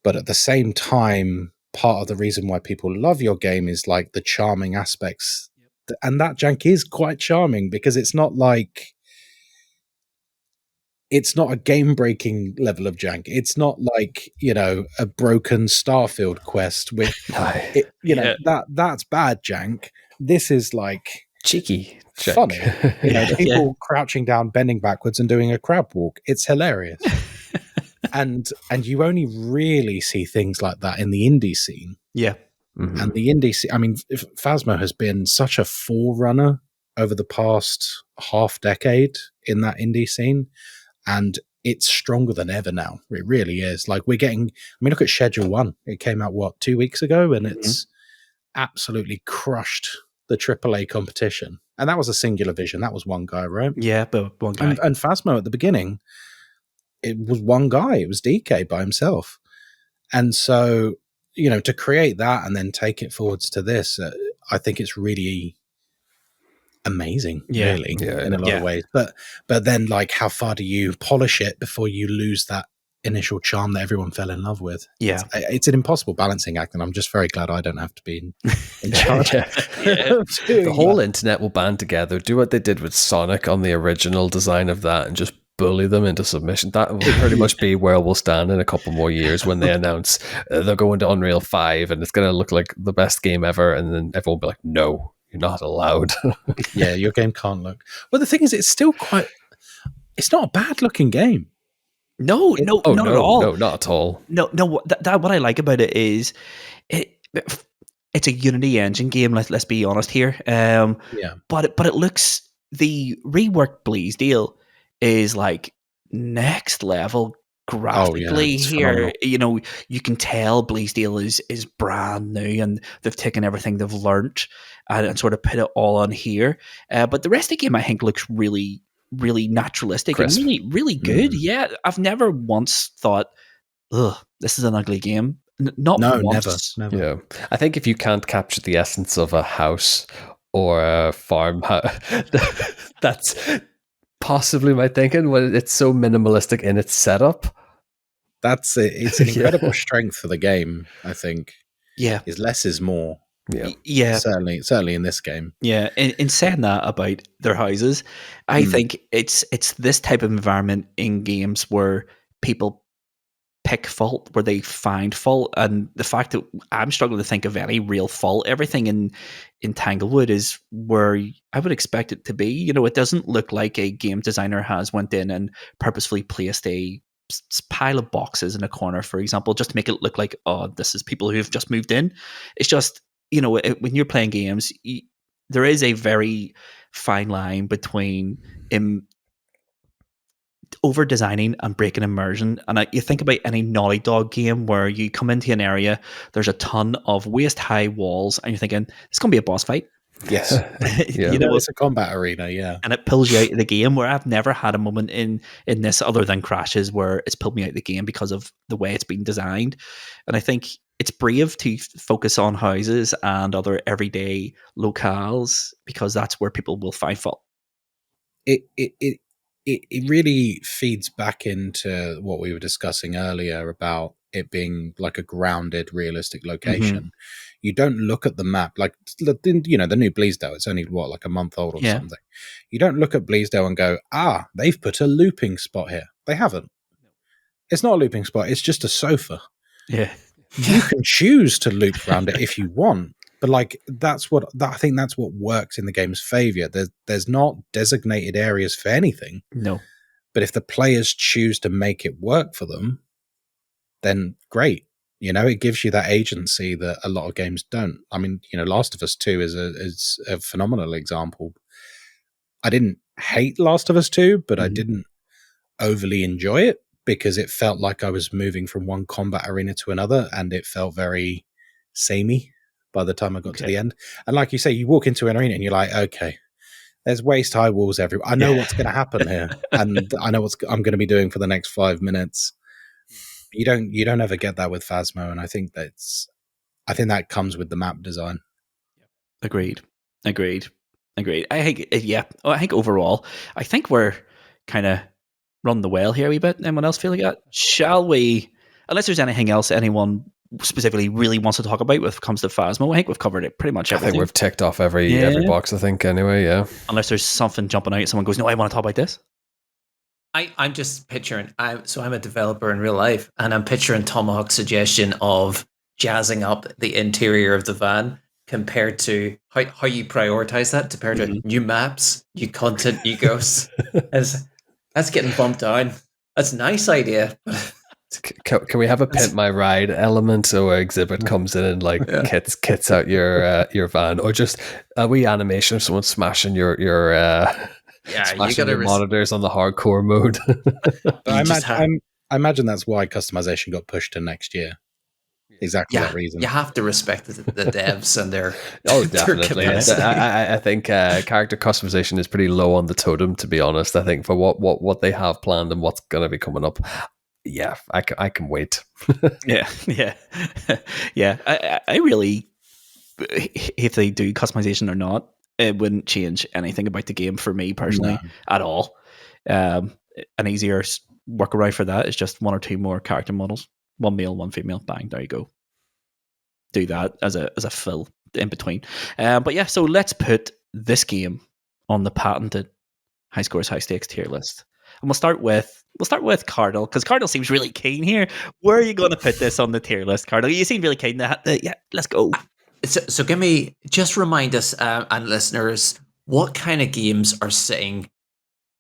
but at the same time, part of the reason why people love your game is like the charming aspects, and that jank is quite charming because it's not a game breaking level of jank. It's not like a broken Starfield quest with that's bad jank. This is like cheeky, funny. People crouching down, bending backwards, and doing a crab walk. It's hilarious. and you only really see things like that in the indie scene. Yeah. Mm-hmm. And the indie scene, I mean, Phasmo has been such a forerunner over the past half decade in that indie scene, and it's stronger than ever now. It really is. Like, we're getting, look at Schedule 1. It came out, 2 weeks ago, and it's absolutely crushed the AAA competition. And that was a singular vision. That was one guy, right? Yeah, but one guy. And Phasmo at the beginning, it was one guy. It was DK by himself. And so, to create that and then take it forwards to this, I think it's really amazing, really, in a lot of ways. But then, like, how far do you polish it before you lose that initial charm that everyone fell in love with? Yeah. It's an impossible balancing act, and I'm just very glad I don't have to be in charge. The whole internet will band together, do what they did with Sonic on the original design of that, and just bully them into submission. That will pretty much be where we'll stand in a couple more years when they announce they're going to Unreal 5 and it's going to look like the best game ever, and then everyone will be like, no, you're not allowed. Yeah, your game can't look. Well, the thing is, it's still it's not a bad looking game. No, not at all. No, not at all. No, that what I like about it is it's a Unity engine game. Let's be honest here. But it looks, the reworked Bleasdale is like next level graphically here. Phenomenal. You can tell Bleasdale is brand new, and they've taken everything they've learnt and sort of put it all on here. But the rest of the game, I think, looks really, really naturalistic and really, really good. Yeah, I've never once thought, "Ugh, this is an ugly game." Not once. Never. Yeah, I think if you can't capture the essence of a house or a farm, that's possibly my thinking. When it's so minimalistic in its setup, that's it. It's an incredible strength for the game, I think. Yeah, is less is more. Yeah. Certainly in this game. Yeah, in saying that about their houses, I think it's this type of environment in games where people pick fault, where they find fault, and the fact that I'm struggling to think of any real fault. Everything in Tanglewood is where I would expect it to be. It doesn't look like a game designer has went in and purposefully placed a pile of boxes in a corner, for example, just to make it look like, oh, this is people who have just moved in. It's just, when you're playing games, there is a very fine line between over designing and breaking immersion. And you think about any Naughty Dog game where you come into an area, there's a ton of waist high walls, and you're thinking it's going to be a boss fight. Yes. It's a combat arena. Yeah. And it pulls you out of the game, where I've never had a moment in this, other than crashes, where it's pulled me out of the game because of the way it's been designed. And I think it's brave to focus on houses and other everyday locales, because that's where people will find fault. It really feeds back into what we were discussing earlier about it being like a grounded, realistic location. Mm-hmm. You don't look at the map like, the new Bleasdale. It's only like a month old or something. You don't look at Bleasdale and go, they've put a looping spot here. They haven't. It's not a looping spot. It's just a sofa. Yeah. You can choose to loop around it if you want. But I think that's what works in the game's favor. There's not designated areas for anything. No. But if the players choose to make it work for them, then great. It gives you that agency that a lot of games don't. I mean, Last of Us 2 is a phenomenal example. I didn't hate Last of Us 2, but I didn't overly enjoy it because it felt like I was moving from one combat arena to another, and it felt very samey by the time I got to the end. And like you say, you walk into an arena and you're like, okay, there's waist-high walls everywhere. I know what's going to happen here, and I know what I'm going to be doing for the next 5 minutes. You don't ever get that with Phasmo, and I think that comes with the map design. Agreed. I think overall, I think we're kind of run the well here a wee bit. Anyone else feel like that? Shall we? Unless there's anything else anyone specifically really wants to talk about when it comes to Phasmo, I think we've covered it pretty much everything. I think we've ticked off every box, I think, anyway, yeah. Unless there's something jumping out, someone goes, no, I want to talk about this. I'm just picturing, I'm a developer in real life, and I'm picturing Tomahawk's suggestion of jazzing up the interior of the van compared to how you prioritize that compared to new maps, new content, new ghosts. That's getting bumped down. That's a nice idea. Can we have a pimp my ride element so an exhibit comes in and kits out your van, or just a wee animation of someone smashing your smashing your monitors on the hardcore mode? I imagine that's why customization got pushed to next year. Exactly that reason. You have to respect the devs and their definitely. I think character customization is pretty low on the totem, to be honest. I think for what they have planned and what's going to be coming up. Yeah, I can wait. yeah. I really, if they do customization or not, it wouldn't change anything about the game for me personally at all. An easier workaround for that is just one or two more character models, one male, one female. Bang, there you go. Do that as a fill in between. But yeah, so let's put this game on the patented high scores, high stakes tier list. And we'll start with Cardinal, because Cardinal seems really keen here. Where are you going to put this on the tier list, Cardinal? You seem really keen. Yeah, let's go. So just remind us and listeners, what kind of games are sitting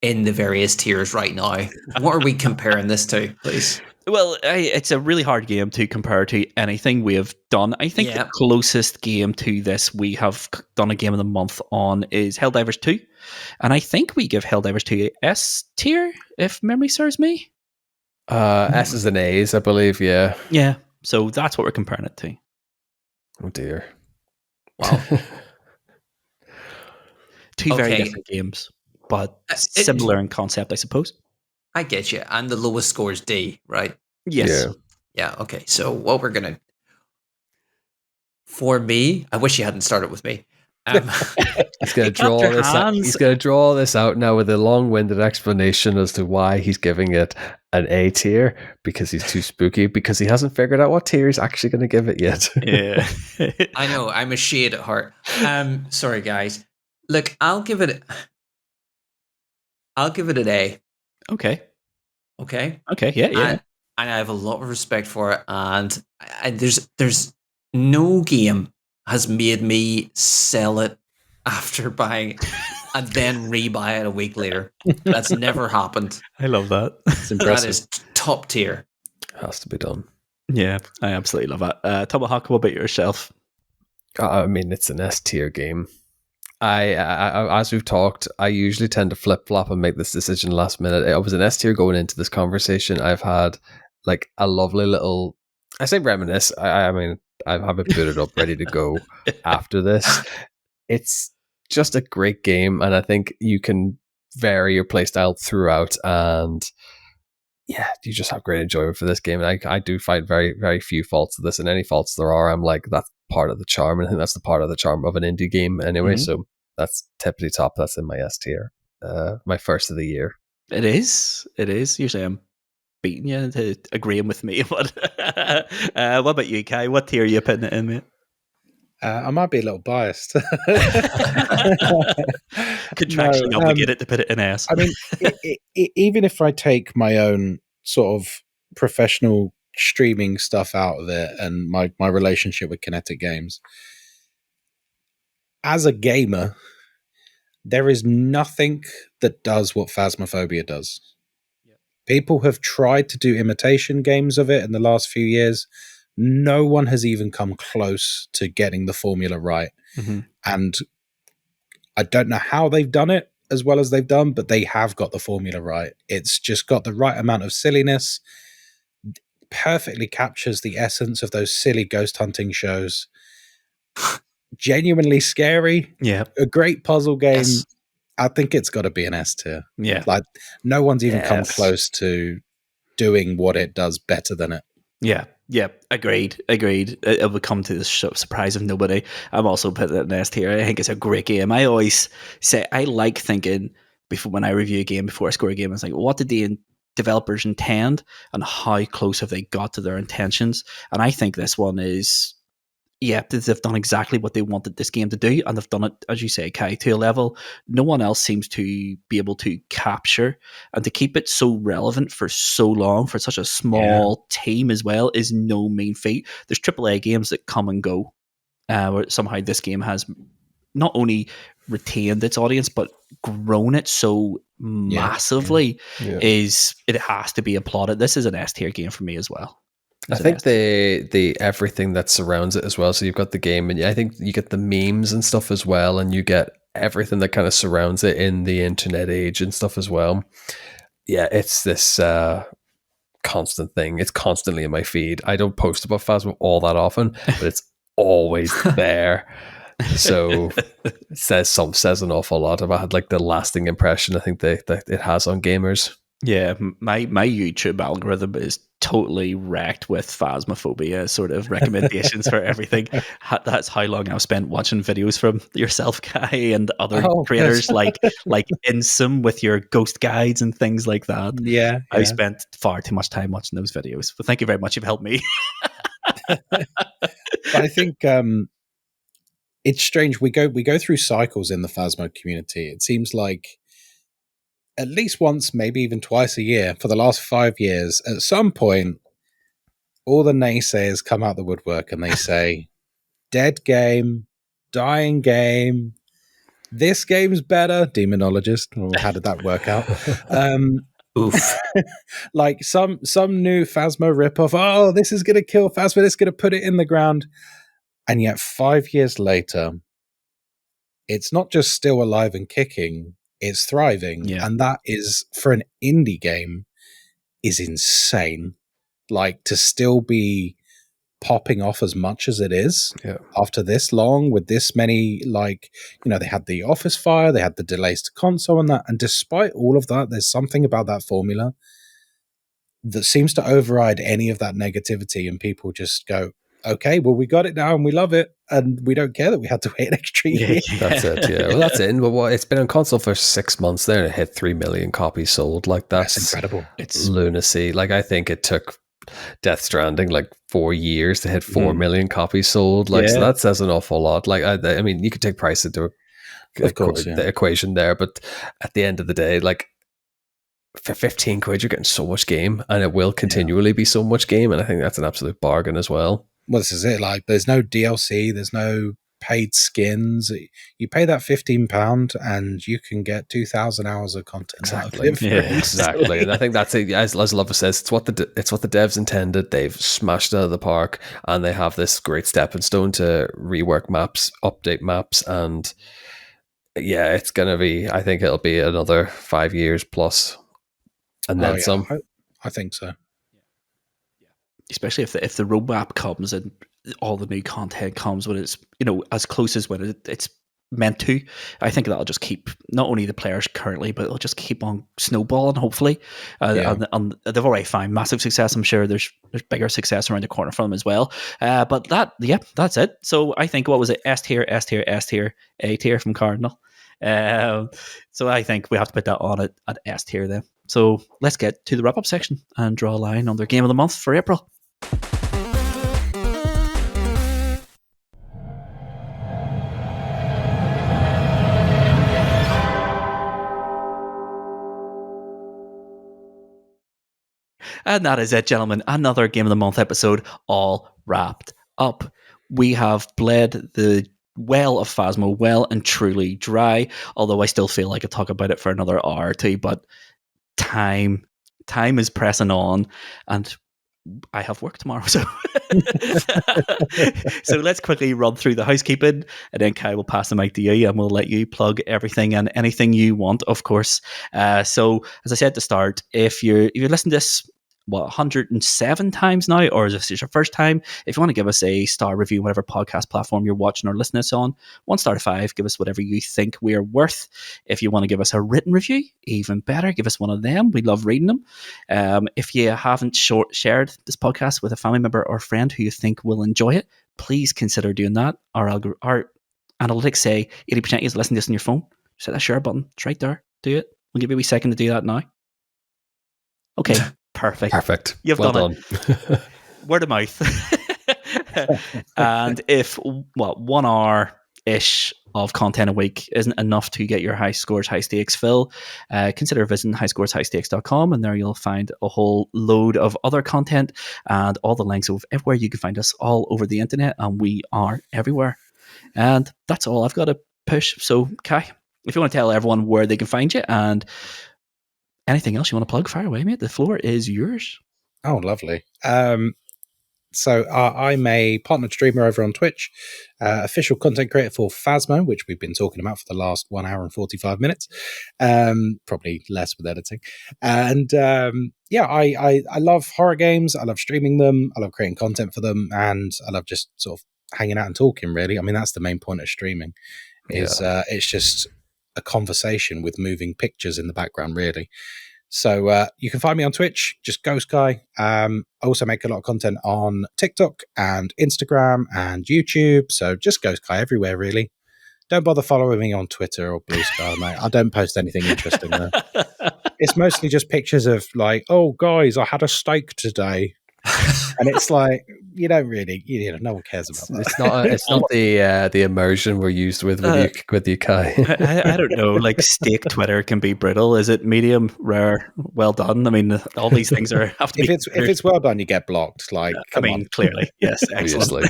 in the various tiers right now? What are we comparing this to, please? Well, it's a really hard game to compare to anything we have done. I think the closest game to this we have done a game of the month on is Helldivers 2. And I think we give Helldivers 2 S tier, if memory serves me. S's and A's, I believe, yeah. Yeah, so that's what we're comparing it to. Oh, dear. Wow. Two very different games, but similar in concept, I suppose. I get you. And the lowest score is D, right? Yes. Yeah, okay. So what we're going to... For me, I wish you hadn't started with me. He's going to draw this out. He's going to draw this out now with a long-winded explanation as to why he's giving it an A tier, because he's too spooky, because he hasn't figured out what tier he's actually going to give it yet. Yeah. I know, I'm a shade at heart. Sorry, guys. Look, I'll give it an A. Okay. Yeah. And I have a lot of respect for it, and there's no game has made me sell it after buying it and then rebuy it a week later. That's never happened. I love that. It's impressive. That is top tier. Has to be done. Yeah, I absolutely love that. Tomahawk, what about yourself? I mean, it's an S tier game. I as we've talked, I usually tend to flip flop and make this decision last minute. I was an S tier going into this conversation. I've had like a lovely little, I say reminisce. I mean, I have it booted up, ready to go after this. It's just a great game, and I think you can vary your playstyle throughout, and yeah, you just have great enjoyment for this game. And I do find very, very few faults of this, and any faults there are, I'm like, that's part of the charm. And I think that's the part of the charm of an indie game anyway. Mm-hmm. So that's tippity top. That's in my S tier. My first of the year. It is. Usually I'm beating you to agreeing with me. But what about you, Kai? What tier are you putting it in, mate? I might be a little biased. Contractually obligated to put it in S. I mean, even if I take my own sort of professional streaming stuff out of it and my relationship with Kinetic Games, as a gamer, there is nothing that does what Phasmophobia does. Yep. People have tried to do imitation games of it in the last few years, no one has even come close to getting the formula right. Mm-hmm. And I don't know how they've done it as well as they've done, but they have got the formula right. It's just got the right amount of silliness, perfectly captures the essence of those silly ghost hunting shows. Genuinely scary. Yeah. A great puzzle game. Yes. I think it's got to be an S tier. Yeah. Like, no one's even come Yes. close to doing what it does better than it. Yeah, agreed. It would come to the surprise of nobody. I'm also putting it in S tier. I think it's a great game. I always say I like thinking before when I review a game, before I score a game, it's like, what did the developers intend and how close have they got to their intentions? And I think this one is, yeah, they've done exactly what they wanted this game to do, and they've done it, as you say, Kai, to a level no one else seems to be able to capture, and to keep it so relevant for so long for such a small team as well is no mean feat. There's AAA games that come and go, where somehow this game has not only retained its audience but grown it so massively. Is it has to be applauded. This is an S tier game for me as well. I think the everything that surrounds it as well. So you've got the game, and I think you get the memes and stuff as well, and you get everything that kind of surrounds it in the internet age and stuff as well. Yeah, it's this constant thing. It's constantly in my feed. I don't post about Phasmo all that often, but it's always there. So it says an awful lot about like the lasting impression I think that it has on gamers. Yeah, my YouTube algorithm is totally wrecked with Phasmophobia sort of recommendations for everything. That's how long I've spent watching videos from yourself, Kai, and other creators like Insum with your ghost guides and things like that. Yeah. I spent far too much time watching those videos. But thank you very much. You've helped me. But I think it's strange. We go through cycles in the Phasmo community. It seems like at least once, maybe even twice a year for the last 5 years, at some point, all the naysayers come out the woodwork and they say, dead game, dying game, this game's better, demonologist. Well, how did that work out? Oof. Like some new Phasmo ripoff. Oh, this is going to kill Phasmo. It's going to put it in the ground. And yet 5 years later, it's not just still alive and kicking, it's thriving. Yeah. And that is, for an indie game, is insane. Like, to still be popping off as much as it is after this long, with this many, like, you know, they had the office fire, they had the delays to console and that. And despite all of that, there's something about that formula that seems to override any of that negativity. And people just go, okay, well, we got it now and we love it, and we don't care that we had to wait an extra year. That's it, yeah. Well, that's it. Well, it's been on console for 6 months there, and it hit 3 million copies sold. Like, that's incredible. It's lunacy. Like, I think it took Death Stranding like 4 years to hit 4 million copies sold. Like, so that says an awful lot. Like, I mean, you could take price into the equation there, but at the end of the day, like, for 15 quid, you're getting so much game, and it will continually be so much game, and I think that's an absolute bargain as well. Well, this is it. Like, there's no DLC, there's no paid skins. You pay that £15 and you can get 2,000 hours of content. Exactly. Exactly. And I think that's it. As Luvva says, it's what the devs intended. They've smashed it out of the park, and they have this great stepping stone to rework maps, update maps, and yeah, it's gonna be. I think it'll be another 5 years plus, and then some. I think so. Especially if the roadmap comes and all the new content comes when it's, you know, as close as when it's meant to. I think that'll just keep not only the players currently, but it'll just keep on snowballing, hopefully. And they've already found massive success. I'm sure there's bigger success around the corner from them as well. But that's it. So I think, what was it? S tier, S tier, S tier, A tier from Cardinal. So I think we have to put that on at S tier then. So let's get to the wrap up section and draw a line on their game of the month for April. And that is it, gentlemen. Another Game of the Month episode all wrapped up. We have bled the well of Phasmo well and truly dry, although I still feel like I talk about it for another hour or two, but time is pressing on, and I have work tomorrow, so so let's quickly run through the housekeeping, and then Kai will pass the mic to you, and we'll let you plug everything and anything you want, of course. So, as I said at the start, if you're listening to this, 107 times now, or is this your first time? If you want to give us a star review, whatever podcast platform you're watching or listening to us on, 1 star to 5, give us whatever you think we are worth. If you want to give us a written review, even better, give us one of them. We love reading them. If you haven't shared this podcast with a family member or friend who you think will enjoy it, please consider doing that. Our analytics say 80% of you listen to this on your phone. Just hit that share button. It's right there. Do it. We'll give you a wee second to do that now. Okay. Perfect. You've done it. Word of mouth. And if 1 hour ish of content a week isn't enough to get your high scores, high stakes fill, consider visiting highscoreshighstakes.com, and there you'll find a whole load of other content and all the links of everywhere you can find us all over the internet, and we are everywhere. And that's all I've got to push. So, Kai, if you want to tell everyone where they can find you and anything else you want to plug, fire away, mate. The floor is yours. Oh, lovely. So I'm a partnered streamer over on Twitch, official content creator for Phasmo, which we've been talking about for the last 1 hour and 45 minutes, probably less with editing. And I love horror games. I love streaming them. I love creating content for them. And I love just sort of hanging out and talking, really. I mean, that's the main point of streaming is it's just a conversation with moving pictures in the background, really. So you can find me on Twitch, just GhostKai. I also make a lot of content on TikTok and Instagram and YouTube. So just GhostKai everywhere, really. Don't bother following me on Twitter or Blue Sky, mate. I don't post anything interesting there. It's mostly just pictures of like, oh, guys, I had a steak today. And it's like, you don't really, no one cares about that. It's not the immersion we're used with you, Kai. I don't know. Like steak Twitter can be brittle. Is it medium, rare, well done? I mean, all these things have to be. If it's well done, you get blocked. Like, clearly, yes, excellent.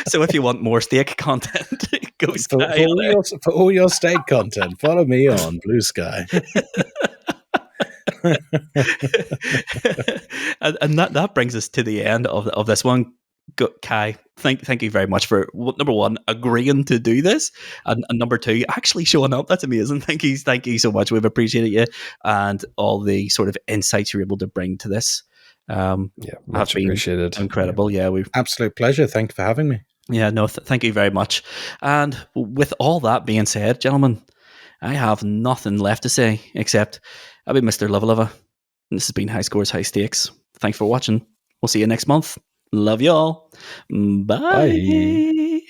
So if you want more steak content, go Sky. For all your steak content, follow me on Blue Sky. and that brings us to the end of this one. Kai, thank you very much for number 1, agreeing to do this, and number 2, actually showing up. That's amazing. Thank you so much. We've appreciated you and all the sort of insights you're able to bring to this. Much appreciated. Incredible. Yeah, we've absolute pleasure. Thank you for having me. Yeah, no, thank you very much. And with all that being said, gentlemen, I have nothing left to say except I've been Mr. Luvva Luvva. This has been High Scores, High Stakes. Thanks for watching. We'll see you next month. Love y'all. Bye.